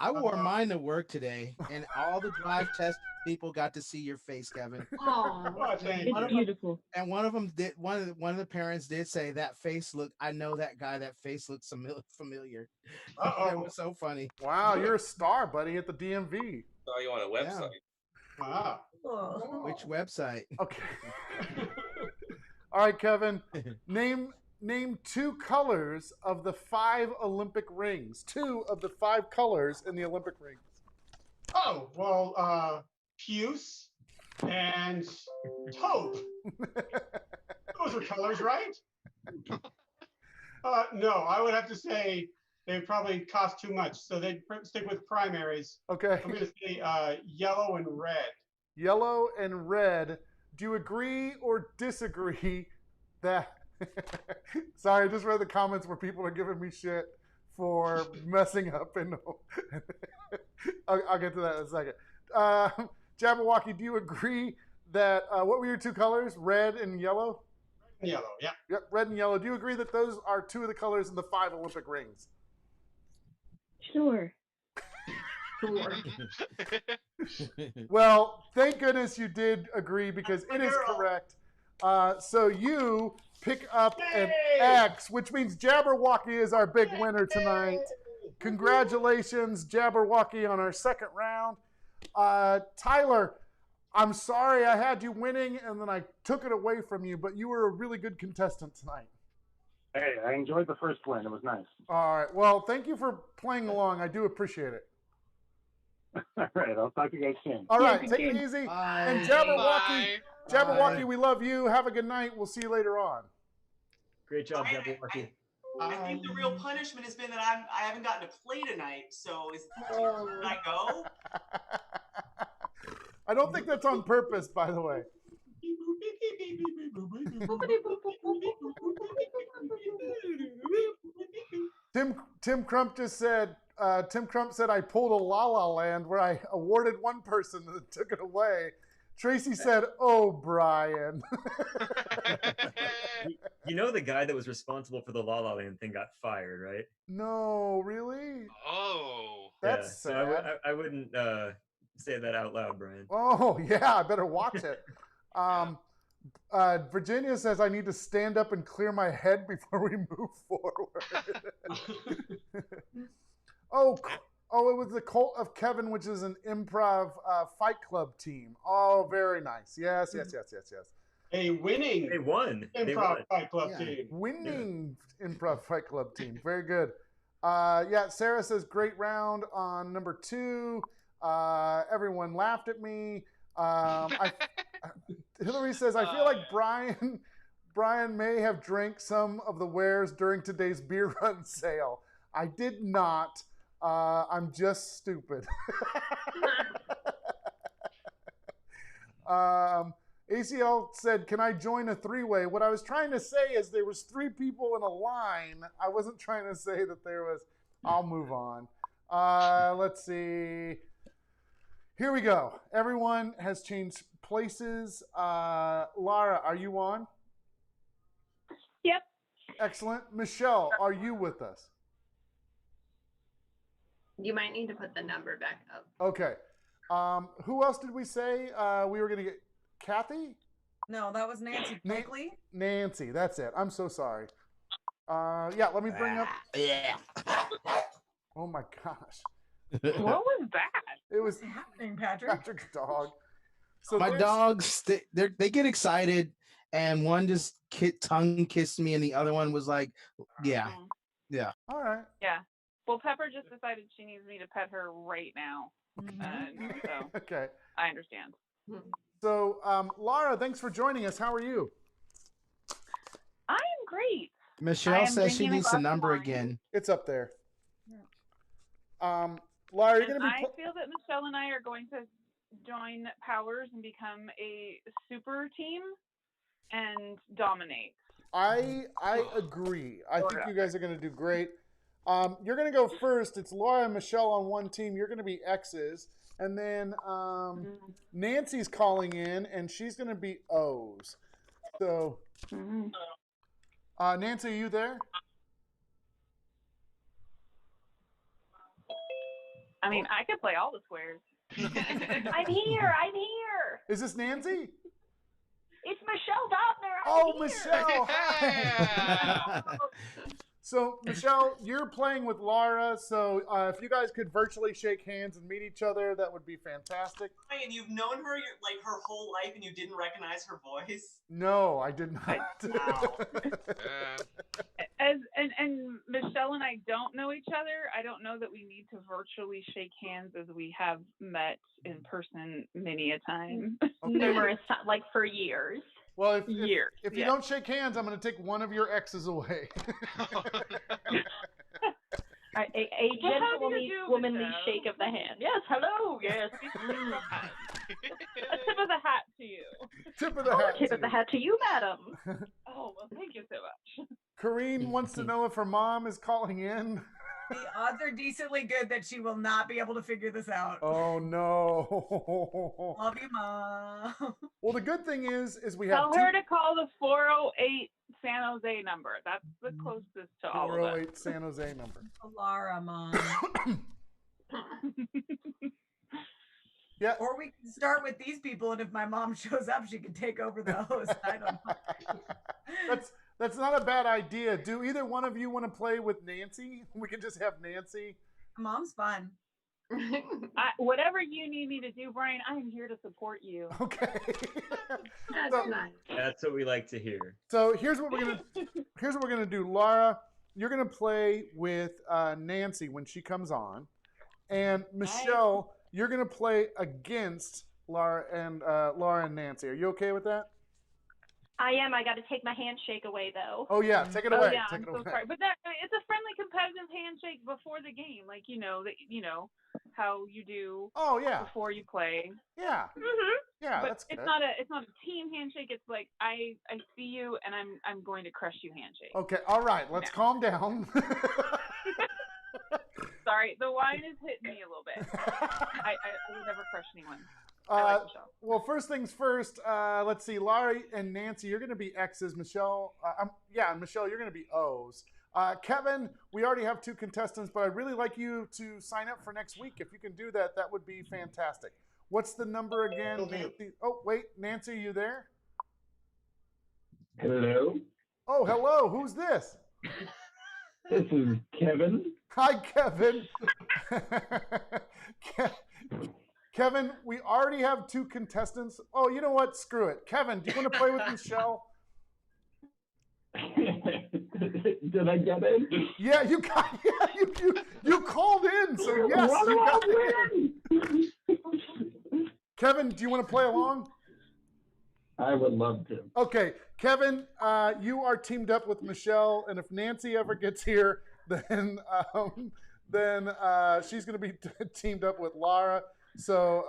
I wore mine to work today, and all the drive test people got to see your face, Kevin. Oh, It's beautiful. And one of them did. One of the parents did say that face look. I know that guy. That face looks familiar. It was so funny. Wow, you're a star, buddy, at the DMV. Saw you on a website. Wow. Which website? Okay. All right, Kevin. Name 2 colors of the 5 Olympic rings. 2 of the 5 colors in the Olympic rings. Oh, well, puce and taupe. Those are colors, right? No, I would have to say they would probably cost too much. So they'd stick with primaries. Okay. I'm going to say yellow and red. Yellow and red. Do you agree or disagree that? Sorry, I just read the comments where people are giving me shit for messing up, and I'll get to that in a second. Jabberwocky, do you agree that what were your two colors, red and yellow? Yellow, yeah. Yep, red and yellow. Do you agree that those are two of the colors in the 5 Olympic rings? Sure. Well, thank goodness you did agree, because it is correct. So you pick up an X, which means Jabberwocky is our big winner tonight. Congratulations, Jabberwocky, on our second round. Tyler, I'm sorry I had you winning and then I took it away from you, but you were a really good contestant tonight. Hey, I enjoyed the first win. It was nice. All right. Well, thank you for playing along. I do appreciate it. All right. I'll talk to you guys soon. All right. Take it easy. Bye. And Jabberwocky, Bye. we love you. Have a good night. We'll see you later on. Great job, Jabberwocky. I think the real punishment has been that I haven't gotten to play tonight. So should I go? I don't think that's on purpose, by the way. Tim Crump just said, Tim Crump said, I pulled a La La Land where I awarded one person and took it away. Tracy said, oh, Brian. You know the guy that was responsible for the La La Land thing got fired, right? No, really? Oh. That's sad. So I wouldn't say that out loud, Brian. Oh, yeah, I better watch it. Virginia says I need to stand up and clear my head before we move forward. Oh, it was the Cult of Kevin, which is an improv fight club team. Oh, very nice. Yes. A winning. They won. Improv fight club team. Winning improv fight club team. Very good. Sarah says great round on number 2. Everyone laughed at me. Hillary says I feel like Brian may have drank some of the wares during today's beer run sale. I did not. I'm just stupid. ACL said, can I join a 3-way? What I was trying to say is there was 3 people in a line. I wasn't trying to say that there was. I'll move on. Let's see. Here we go. Everyone has changed places. Lara, are you on? Yep. Excellent. Michelle, are you with us? You might need to put the number back up. Okay. Who else did we say we were going to get? Kathy? No, that was Nancy Blakely. Nancy, that's it. I'm so sorry. Let me bring up. Oh my gosh. What was that? It was happening, Patrick. Patrick's dog. So my dogs, they get excited, and one just tongue kissed me, and the other one was like, yeah. All right. Yeah. Well, Pepper just decided she needs me to pet her right now. So Okay. I understand. So, Lara, thanks for joining us. How are you? I am great. Michelle says she needs the number again. It's up there. Lara, you're going to be. I feel that Michelle and I are going to join powers and become a super team and dominate. I agree. I think you guys are going to do great. You're going to go first. It's Laura and Michelle on one team. You're going to be X's. And then Nancy's calling in, and she's going to be O's. So, Nancy, are you there? I mean, I could play all the squares. I'm here. Is this Nancy? It's Michelle Doppner. Oh, Michelle. Hi. So, Michelle, you're playing with Lara. So, if you guys could virtually shake hands and meet each other, that would be fantastic. And you've known her like her whole life, and you didn't recognize her voice. No, I did not. And Michelle and I don't know each other. I don't know that we need to virtually shake hands as we have met in person many a time. Numerous times, like for years. Well, if you don't shake hands, I'm going to take one of your X's away. A Well, how do you gentlemanly, do, womanly Michelle? shake of the hand. Yes, hello. Yes. A tip of the hat to you. Tip of the Oh, hat. tip to of the you. hat to you, madam. Oh, well, thank you so much. Corrine wants to know if her mom is calling in. The odds are decently good that she will not be able to figure this out. Oh no. Love you, Mom. Well, the good thing is we have Tell her to call the 408 San Jose number. That's the closest to all of us. 408 San Jose number. Laura, Mom. Yeah. Or we can start with these people, and if my mom shows up, she can take over the host. I don't know. That's not a bad idea. Do either one of you want to play with Nancy? We can just have Nancy. Mom's fun. Whatever you need me to do, Brian, I am here to support you. Okay. That's what we like to hear. So here's what we're gonna do. Laura, you're gonna play with Nancy when she comes on, and Michelle, you're gonna play against Laura and Nancy. Are you okay with that? I am. I got to take my handshake away, though. Oh yeah, take it Oh away. yeah, Take I'm it so away. sorry, but it's a friendly, competitive handshake before the game, like how you do. Oh yeah. Before you play. Yeah. Yeah, But that's good. it's not a team handshake. It's like I see you and I'm going to crush you handshake. Okay, all right. Let's calm down. Sorry, the wine is hitting me a little bit. I would never crush anyone. I like Michelle. Well, first things first. Let's see. Laura and Nancy, you're going to be X's. Michelle, Michelle, you're going to be O's. Kevin, we already have 2 contestants, but I'd really like you to sign up for next week. If you can do that, that would be fantastic. What's the number again, Nancy? Oh, wait, Nancy, are you there? Hello, Oh, hello. Who's this? this is Kevin. Hi, Kevin. Kevin, we already have 2 contestants. Oh, you know what? Screw it. Kevin, do you want to play with Michelle? Did I get in? Yeah, you got. Yeah, you called in, so yes, you got in. Kevin, do you want to play along? I would love to. Okay, Kevin, you are teamed up with Michelle, and if Nancy ever gets here, then she's going to be teamed up with Laura. So,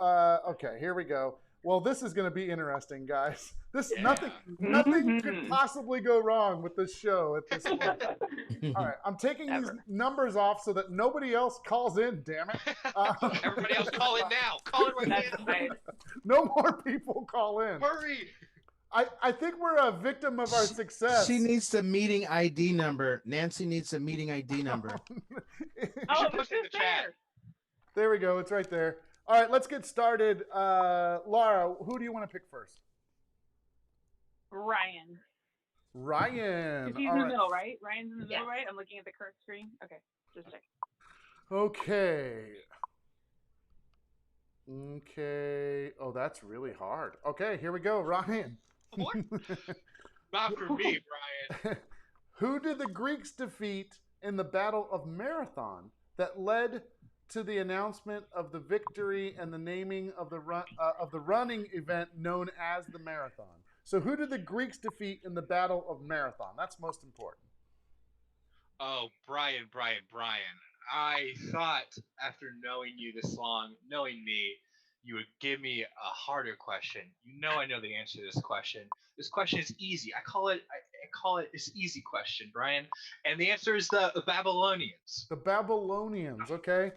okay, here we go. Well, this is going to be interesting, guys. Nothing could possibly go wrong with this show at this point. All right, I'm taking these numbers off so that nobody else calls in. Damn it! Everybody else call in now. Call in right now. No more people call in. Hurry! I think we're a victim of our success. She needs the meeting ID number. Nancy needs a meeting ID number. Oh, it's in the chat. There we go. It's right there. All right, let's get started. Laura, who do you want to pick first? Ryan. Ryan. Because he's in the middle, right? Ryan's in the middle, right? I'm looking at the current screen. Okay, just check. Okay. Okay. Oh, that's really hard. Okay, here we go, Ryan. What? Not for me, Brian. Who did the Greeks defeat in the Battle of Marathon that led to the announcement of the victory and the naming of the running event known as the marathon? So who did the Greeks defeat in the Battle of Marathon? That's most important. Oh, Brian. I thought after knowing you this long, knowing me, you would give me a harder question. You know I know the answer to this question. This question is easy. I call it this easy question, Brian. And the answer is the Babylonians. The Babylonians, okay.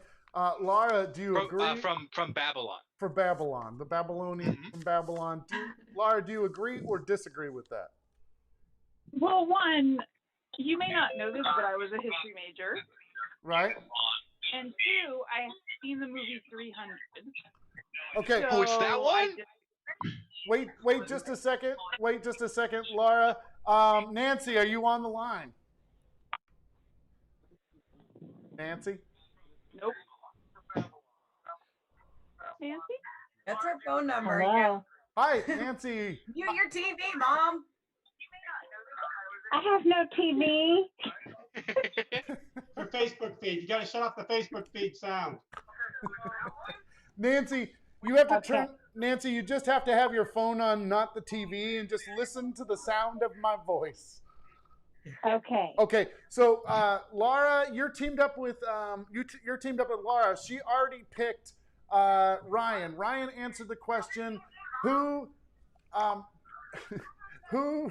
Laura, do you agree? From Babylon. For Babylon. The Babylonians from Babylon. Laura, do you agree or disagree with that? Well, one, you may not know this, but I was a history major. Right. And 2, I have seen the movie 300. Okay. So it's that one? Wait just a second. Wait just a second, Laura. Nancy, are you on the line? Nancy? Nope. Nancy? That's her phone number. Hello. Hi, Nancy. Mute your TV, Mom. I have no TV. Your Facebook feed. You got to shut off the Facebook feed sound. Nancy, you have to turn. Nancy, you just have to have your phone on, not the TV, and just listen to the sound of my voice. Okay. Okay, so Laura, you're teamed up with you're teamed up with Laura. She already picked Ryan. Ryan answered the question, who who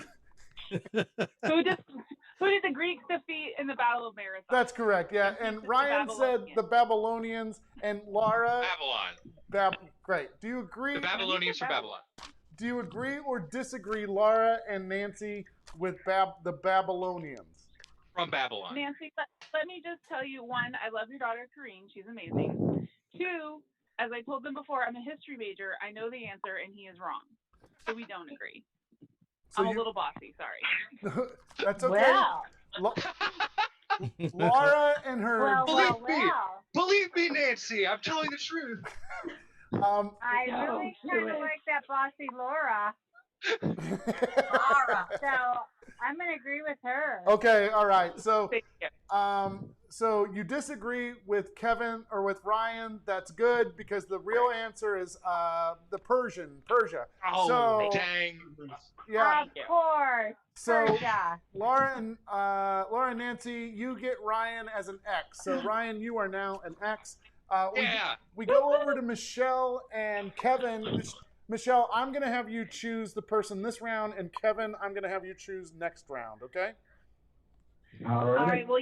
Who did the Greeks defeat in the Battle of Marathon? That's correct. Yeah, and Ryan said the Babylonians, and Laura Babylon. Great. Do you agree? The Babylonians from Babylon. Do you agree or disagree, Laura and Nancy, with the Babylonians? From Babylon. Nancy, let me just tell you, one, I love your daughter, Karine. She's amazing. Two, as I told them before, I'm a history major. I know the answer, and he is wrong. So we don't agree. So I'm a little bossy, sorry. That's okay. Well. Laura and her... Believe me, Nancy, I'm telling the truth. I really kind of like that bossy Laura. So I'm going to agree with her. Okay, all right. So, so you disagree with Kevin or with Ryan. That's good because the real answer is the Persia. Oh, so, dang. Yeah. Of course. So, Persia. Laura and Nancy, you get Ryan as an X. So, Ryan, you are now an X. We go over to Michelle and Kevin. Michelle, I'm going to have you choose the person this round, and Kevin, I'm going to have you choose next round, okay? All right. Well,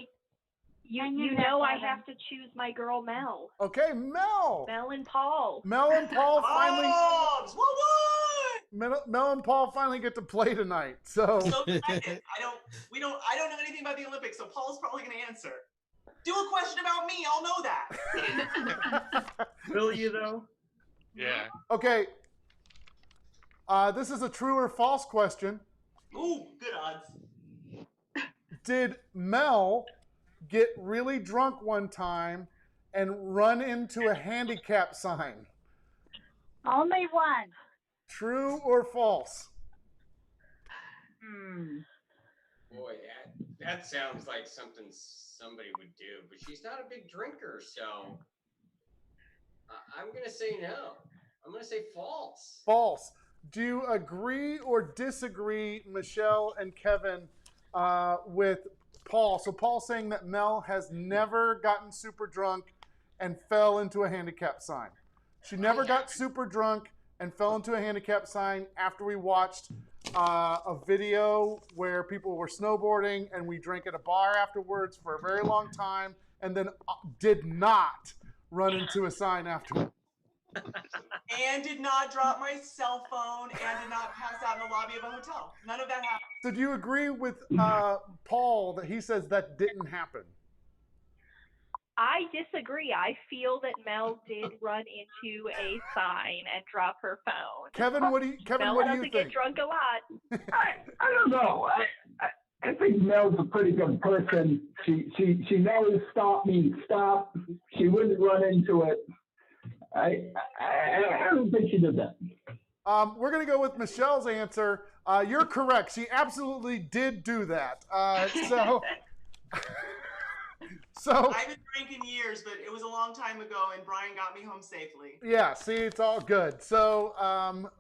you know I have to choose my girl Mel. Okay, Mel. Mel and Paul. Mel and Paul finally. What? Mel and Paul finally get to play tonight. So excited. I don't know anything about the Olympics, so Paul's probably going to answer. Do a question about me. I'll know that. Will you though? Yeah. Okay. This is a true or false question. Ooh, good odds. Did Mel get really drunk one time and run into a handicap sign? Only one. True or false? Boy, that sounds like something somebody would do, but she's not a big drinker, so I'm going to say no. I'm going to say false. False. Do you agree or disagree, Michelle and Kevin, with Paul? So Paul's saying that Mel has never gotten super drunk and fell into a handicap sign. She never got super drunk and fell into a handicap sign after we watched a video where people were snowboarding and we drank at a bar afterwards for a very long time and then did not run into a sign afterwards. And did not drop my cell phone and did not pass out in the lobby of a hotel. None of that happened. So do you agree with Paul that he says that didn't happen? I disagree. I feel that Mel did run into a sign and drop her phone. Kevin, what do you doesn't get drunk a lot. I don't know. I think Mel's a pretty good person. She knows stop means stop. She wouldn't run into it. I don't think she did that. We're going to go with Michelle's answer. You're correct. She absolutely did do that. So I haven't drank in years, but it was a long time ago, and Brian got me home safely. Yeah, see, it's all good. So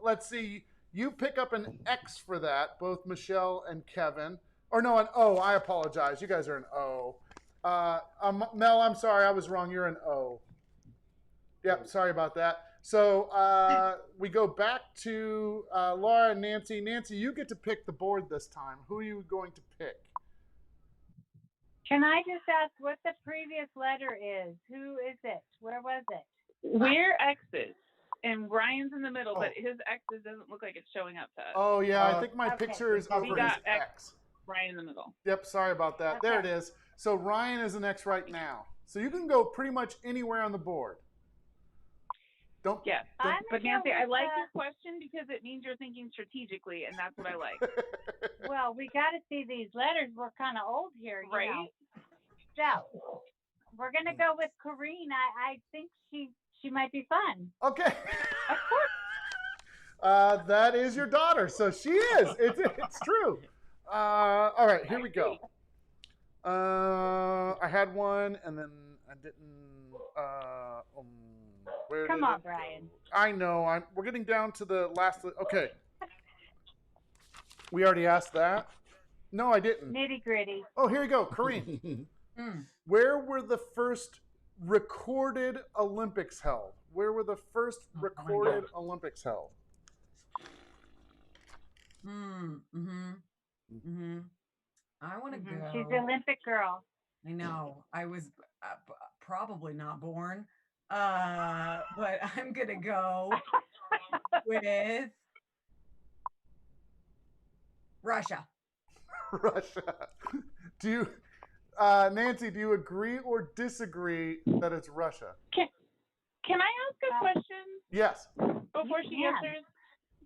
let's see. You pick up an X for that, both Michelle and Kevin. Or no, an O. I apologize. You guys are an O. Mel, I'm sorry. I was wrong. You're an O. Yep, sorry about that. So we go back to Laura and Nancy. Nancy, you get to pick the board this time. Who are you going to pick? Can I just ask what the previous letter is? Who is it? Where was it? We're X's, and Ryan's in the middle, but his X's doesn't look like it's showing up to us. Oh, yeah, I think my picture is over his X. Ryan in the middle. Yep, sorry about that. Okay. There it is. So Ryan is an X right now. So you can go pretty much anywhere on the board. Yes, but Nancy, I like your question because it means you're thinking strategically, and that's what I like. Well, we got to see these letters. We're kind of old here, you know. So we're gonna go with Karine. I think she might be fun. Okay. Of course. That is your daughter, so she is. It's true. All right, here we go. I had one, and then I didn't. Come on, Brian. I know. We're getting down to the last. Okay. We already asked that. No, I didn't. Nitty gritty. Oh, here you go, Kareem. Where were the first recorded Olympics held? Where were the first recorded Olympics held? I want to go. She's the Olympic girl. I know. I was probably not born, but I'm gonna go with Russia. Russia. Do you, Nancy? Do you agree or disagree that it's Russia? Can I ask a question Yes. before she answers?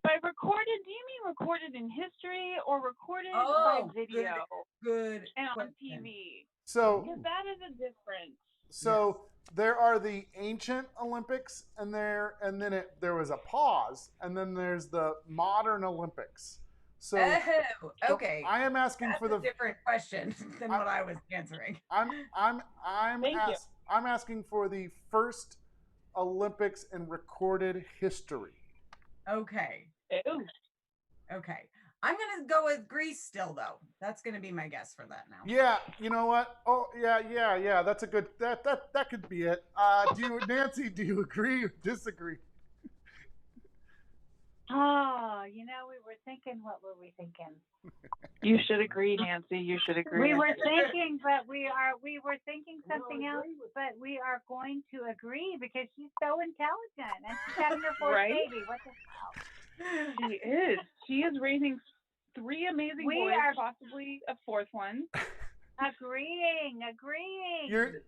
By recorded, do you mean recorded in history or recorded by video? Good. And on question. TV. So Because that is a difference. So there are the ancient Olympics, and there was a pause, and then there's the modern Olympics. So, okay. I am asking That's for the a different question than what I was answering. I'm asking for the first Olympics in recorded history. Okay. Okay. I'm gonna go with Greece still, though. That's gonna be my guess for that now. Yeah, you know what? Oh, yeah. That's a good. That could be it. Nancy? Do you agree or disagree? Oh, we were thinking. What were we thinking? You should agree, Nancy. You should agree. We were thinking, but we were thinking something else. But we are going to agree because she's so intelligent and she's having her fourth baby. What the hell? She is. She is raising 3 amazing boys, possibly a 4th one. Agreeing.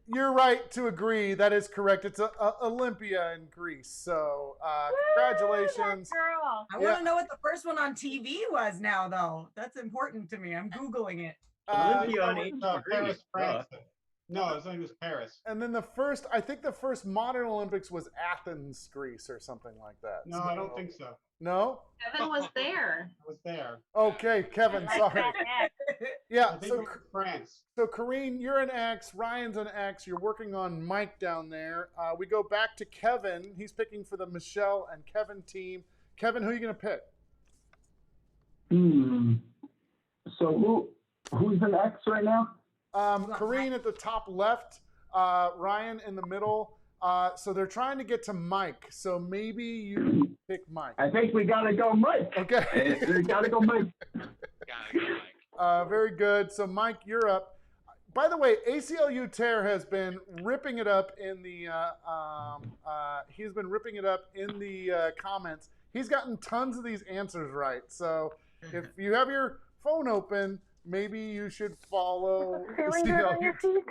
You're right to agree. That is correct. It's Olympia in Greece. So congratulations. Girl. I want to know what the first one on TV was now, though. That's important to me. I'm Googling it. Olympia on ancient Paris, Greece. France. No, his name was Paris. And then the first modern Olympics was Athens, Greece, or something like that. No, I don't think so. No? Kevin was there. I was there. Okay, Kevin, sorry. Yeah, I think it was France. So Kareen, you're an X, Ryan's an X, you're working on Mike down there. We go back to Kevin. He's picking for the Michelle and Kevin team. Kevin, who are you going to pick? So who's an X right now? Kareen at the top left, Ryan in the middle. So they're trying to get to Mike. So maybe you pick Mike. I think we gotta go Mike. Okay. We gotta go Mike. Very good. So Mike, you're up. By the way, ACLU Tear has been ripping it up in the comments. He's gotten tons of these answers right. So if you have your phone open, maybe you should follow ACLU.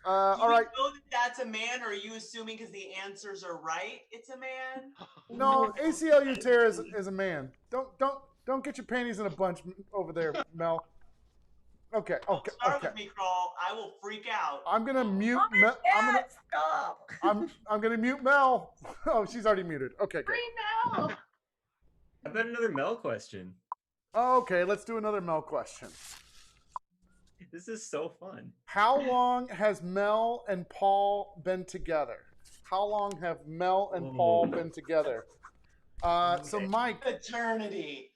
All right. Do you know that that's a man, or are you assuming because the answers are right, it's a man? No, ACLU Tear is a man. Don't get your panties in a bunch over there, Mel. Okay. Start with me, Crawl. I will freak out. I'm gonna mute Mel. I'm gonna mute Mel. Oh, she's already muted. Okay, good. How about another Mel question? Okay, let's do another Mel question. This is so fun. How long has Mel and Paul been together? How long have Mel and Paul been together? So Mike. Eternity.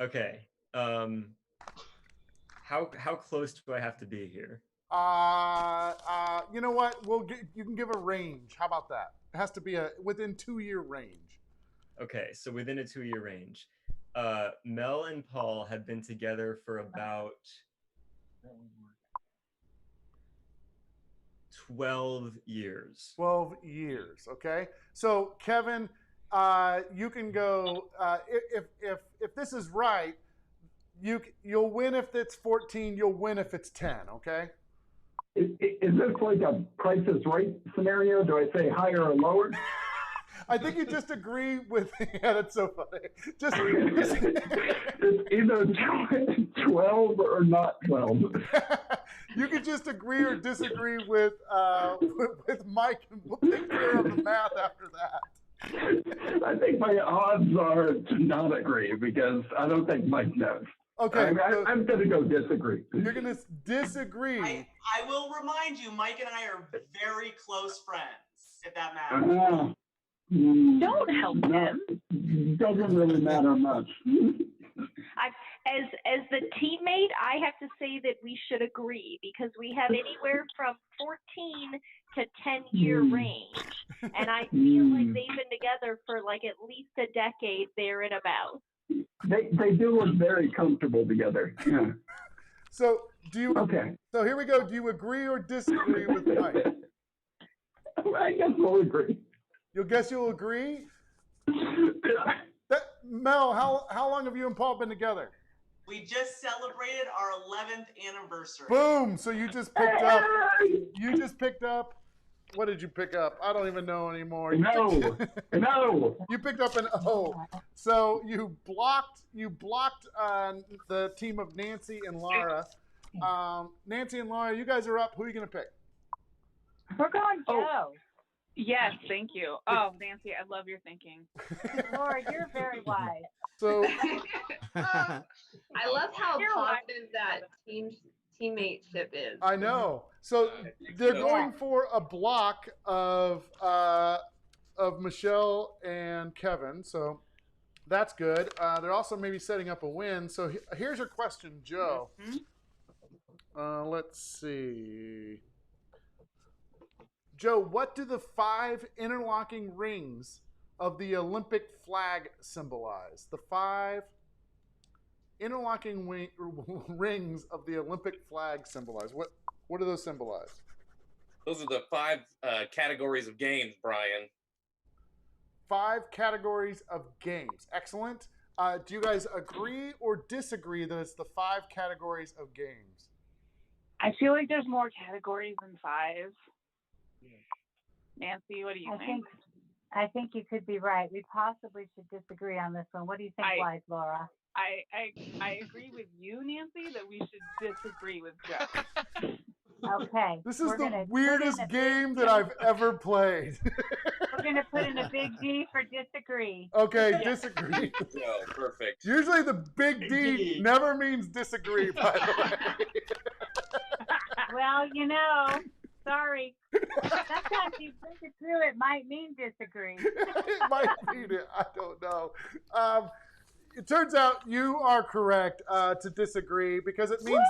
Okay. How close do I have to be here? You know what? You can give a range. How about that? It has to be within 2-year range. Okay, so within a 2-year range. Mel and Paul have been together for about 12 years. 12 years, okay? So, Kevin, you can go, if this is right, you'll win if it's 14, you'll win if it's 10, okay? Is this like a Price is Right scenario? Do I say higher or lower? I think you just agree with. Yeah, that's so funny. Just it's either 12 or not 12. You can just agree or disagree with Mike, and we'll take care of the math after that. I think my odds are to not agree because I don't think Mike knows. Okay, I'm going to go disagree. You're going to disagree. I will remind you, Mike and I are very close friends, if that matters. Don't help him. Doesn't really matter much. As the teammate, I have to say that we should agree because we have anywhere from 14 to 10-year range, and I feel like they've been together for like at least a decade there and about. They do look very comfortable together. Yeah. So do you? Okay. So here we go. Do you agree or disagree with Mike? I guess we'll agree. You'll agree? Mel, how long have you and Paul been together? We just celebrated our 11th anniversary. Boom! So you just picked up. You just picked up. What did you pick up? I don't even know anymore. No. You picked up an O. So you blocked the team of Nancy and Laura. Nancy and Laura, you guys are up. Who are you gonna pick? We're going Joe. Yes, thank you. Oh, Nancy, I love your thinking. Laura, you're very wise. So I love how positive that teammateship is. I know. So they're going for a block of Michelle and Kevin. So that's good. They're also maybe setting up a win. So here's your question, Joe. Let's see. Joe, what do the 5 interlocking rings of the Olympic flag symbolize? The 5 interlocking rings of the Olympic flag symbolize. What do those symbolize? Those are the 5 categories of games, Brian. 5 categories of games. Excellent. Do you guys agree or disagree that it's the 5 categories of games? I feel like there's more categories than 5. Nancy, what do you think? I think you could be right. We possibly should disagree on this one. What do you think, Laura? I agree with you, Nancy, that we should disagree with Joe. Okay. This is the weirdest game that I've ever played. We're going to put in a big D for disagree. Okay, disagree. No, perfect. Usually the big D never means disagree, by the way. Well, sorry. Sometimes you think it through, it might mean disagree. It might mean it. I don't know. It turns out you are correct to disagree because it means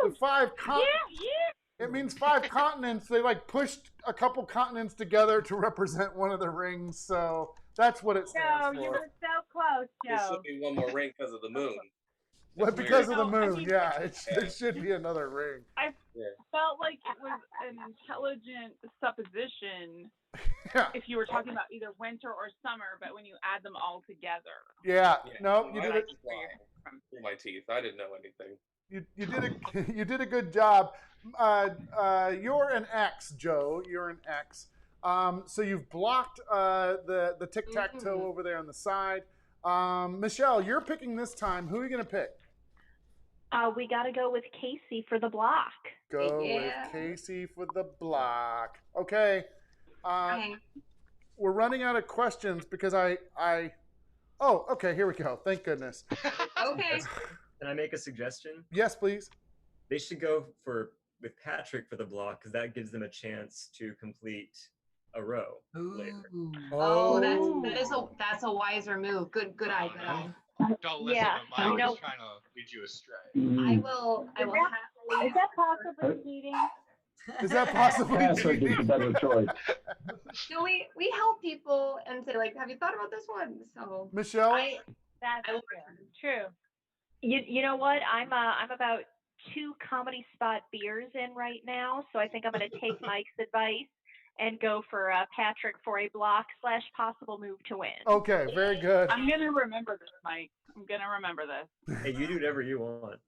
the 5 continents. It means 5 continents. They pushed a couple continents together to represent one of the rings. So that's what it stands for. You were so close, Joe. There should be one more ring because of the moon. Well, because of the moon, it should be another ring. I felt like it was an intelligent supposition if you were talking about either winter or summer, but when you add them all together. No, you did it. Through my teeth. I didn't know anything. You did a good job. You're an X, Joe. You're an X. So you've blocked the tic-tac-toe over there on the side. Michelle, you're picking this time. Who are you going to pick? We got to go with Casey for the block. Go with Casey for the block. Okay. We're running out of questions because Oh, okay. Here we go. Thank goodness. Okay. Can I make a suggestion? Yes, please. They should go with Patrick for the block because that gives them a chance to complete a row later. Oh, that's a wiser move. Good eye. Good eye. Don't listen to Mike. He's trying to lead you astray. I will happily. Is that possibly cheating? Is that possibly Patrick is a better choice. No, we help people and say have you thought about this one? So Michelle, that's true. You know what? I'm about 2 comedy spot beers in right now, so I think I'm going to take Mike's advice and go for Patrick for a block / possible move to win. Okay, very good. I'm going to remember this, Mike. I'm going to remember this. Hey, you do whatever you want.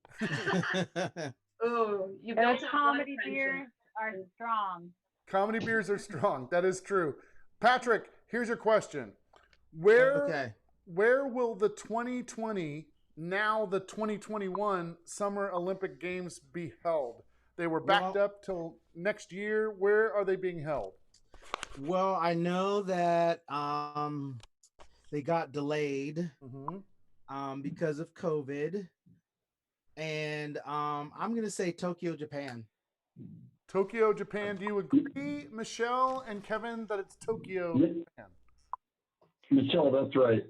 Oh, you Those built up comedy one beers are strong. Comedy beers are strong. That is true. Patrick, here's your question. Where will the 2020, now the 2021 Summer Olympic Games be held? They were backed up till next year. Where are they being held? Well, I know that they got delayed because of COVID. And I'm going to say Tokyo, Japan. Tokyo, Japan. Do you agree, Michelle and Kevin, that it's Tokyo, Japan? Michelle, that's right.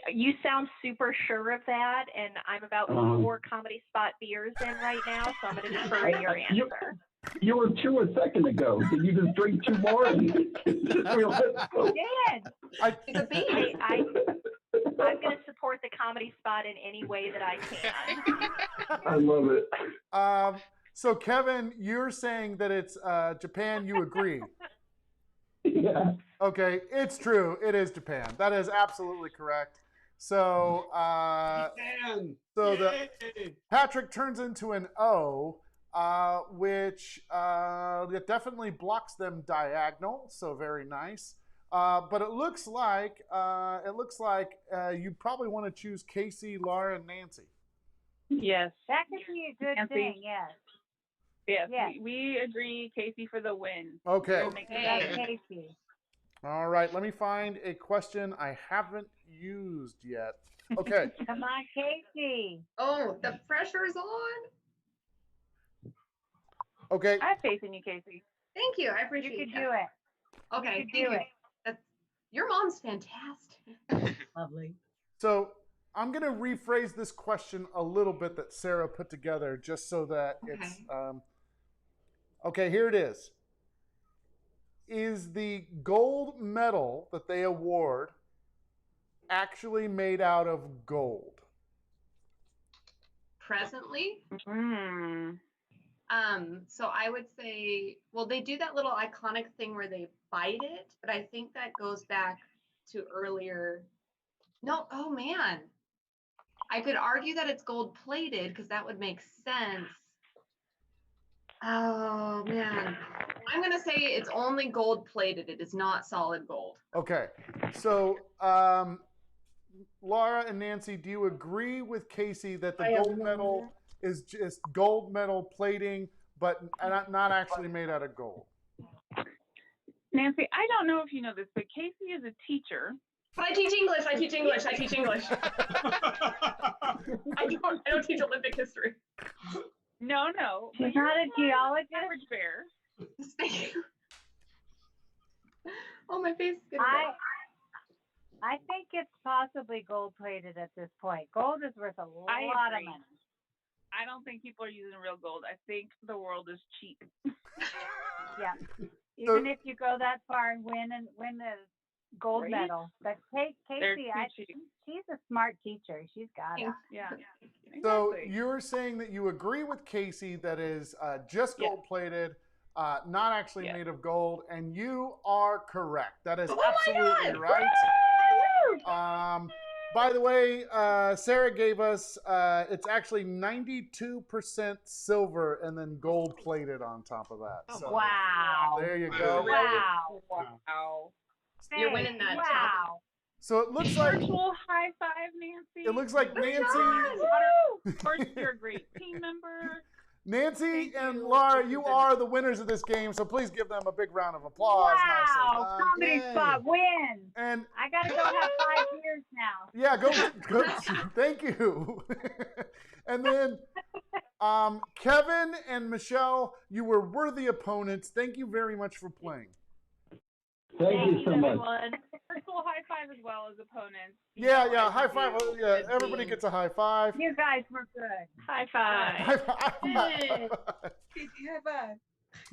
You sound super sure of that, and I'm about 4 Comedy Spot beers in right now, so I'm going to defer to your answer. You were 2 a second ago. Did you just drink 2 more? And just realize, oh, It's a beat. Hey, I'm going to support the Comedy Spot in any way that I can. I love it. So Kevin, you're saying that it's Japan. You agree? Yeah. Okay, it's true. It is Japan. That is absolutely correct. So, Patrick turns into an O, which it definitely blocks them diagonal. So very nice. But it looks like you probably want to choose Casey, Laura, and Nancy. Yes. That could be a good Nancy. thing, yes. Yes, Yes. we agree, Casey, for the win. Okay. We'll make it That's happen. Casey. All right, let me find a question I haven't used yet. Okay. Come on, Casey. Oh, the pressure's on. Okay. I have faith in you, Casey. Thank you. I appreciate You could that. do it. Okay, You could thank do you. it. That's, your mom's fantastic. Lovely. So I'm going to rephrase this question a little bit that Sarah put together just so that it's... okay, here it is. Is the gold medal that they award actually made out of gold? Presently? Mm. So I would say, well, they do that little iconic thing where they bite it, but I think that goes back to earlier. No, oh man. I could argue that it's gold plated because that would make sense. Oh man. I'm going to say it's only gold plated. It is not solid gold. Okay. So, Laura and Nancy, do you agree with Casey that the gold medal is just gold medal plating, but not actually made out of gold? Nancy, I don't know if you know this, but Casey is a teacher. But I teach English. I teach English. I teach English. I don't teach Olympic history. No. She's not a geologist. Average bear. Oh, my face is getting red. I think it's possibly gold plated at this point. Gold is worth a lot of agree. money. I don't think people are using real gold. I think the world is cheap. Yeah. Even if you go that far and win the gold Right? medal. But They're Casey, too cheap. she's a smart teacher. She's got it. Yeah. So Exactly. you're saying that you agree with Casey that is just gold plated, not actually made of gold, and you are correct. That is absolutely right. By the way, Sarah gave us it's actually 92% silver and then gold plated on top of that. So Wow. there you go. Wow. You're winning that. Wow. So it looks like Virtual high five, Nancy. it looks like Nancy. Of course, you're a great team member. Nancy and Laura, you are the winners of this game, so please give them a big round of applause. Wow. Nicely done. Comedy Spot wins. And I got to go have 5 years now. yeah, go. Thank you. And then Kevin and Michelle, you were worthy opponents. Thank you very much for playing. Thank you so much. Everyone. Virtual high five as well as opponents. Yeah, high five. Yeah, everybody gets a high five. You guys were good. High five. High five. High five.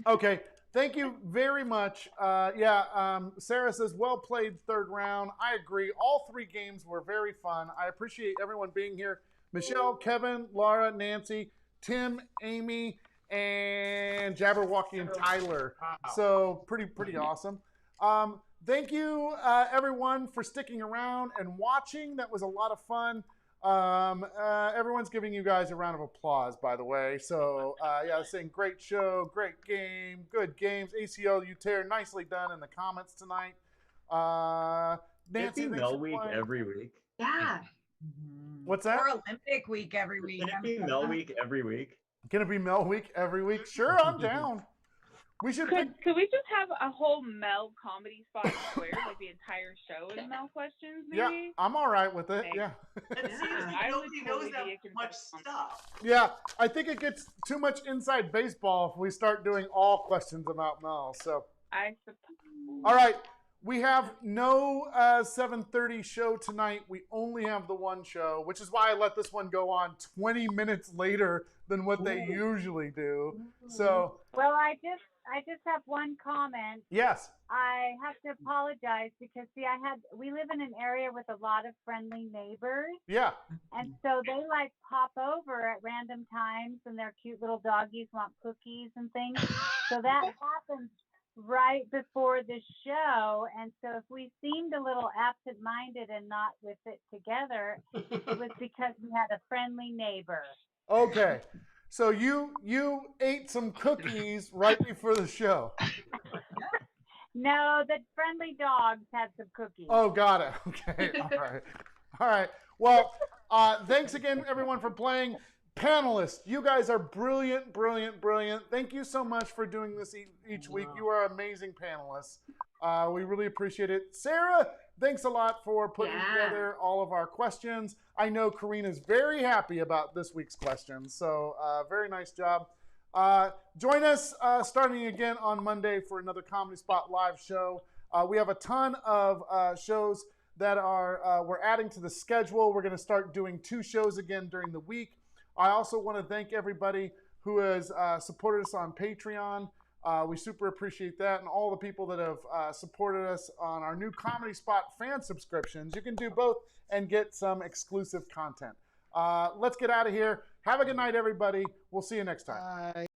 Okay, thank you very much. Sarah says, well played third round. I agree. All 3 games were very fun. I appreciate everyone being here. Michelle, Kevin, Laura, Nancy, Tim, Amy, and Jabberwocky and Tyler. So pretty awesome. Thank you, everyone, for sticking around and watching. That was a lot of fun. Everyone's giving you guys a round of applause, by the way. So, saying great show, great game, good games. ACL, Uter, nicely done in the comments tonight. Nancy, Can it be Mel Week every week? Yeah. What's that? Or Olympic week every week. Can it be Mel Week every week? Can it be Mel Week every week? Sure, I'm down. We should. Could we just have a whole Mel Comedy Spot squared, like the entire show is Mel questions, maybe? Yeah, I'm all right with it. Yeah. It seems like I would nobody totally knows that be a much stuff. Yeah, I think it gets too much inside baseball if we start doing all questions about Mel. So, I suppose. all right. We have no 7:30 show tonight. We only have the one show, which is why I let this one go on 20 minutes later than what they usually do. So, well, I just have one comment. yes. I have to apologize because we live in an area with a lot of friendly neighbors. Yeah. And so they like pop over at random times and their cute little doggies want cookies and things. So that happens right before the show. And so if we seemed a little absent-minded and not with it together, it was because we had a friendly neighbor. Okay. So you ate some cookies right before the show. No, the friendly dogs had some cookies. Oh, got it. Okay. All right. Well, thanks again, everyone, for playing. Panelists, you guys are brilliant, brilliant, brilliant. Thank you so much for doing this each week. You are amazing panelists. We really appreciate it. Sarah, thanks a lot for putting together all of our questions. I know Karina's very happy about this week's questions, so very nice job. Join us starting again on Monday for another Comedy Spot live show. We have a ton of shows that we're adding to the schedule. We're going to start doing 2 shows again during the week. I also want to thank everybody who has supported us on Patreon. We super appreciate that, and all the people that have supported us on our new Comedy Spot fan subscriptions. You can do both and get some exclusive content. Let's get out of here. Have a good night, everybody. We'll see you next time. Bye.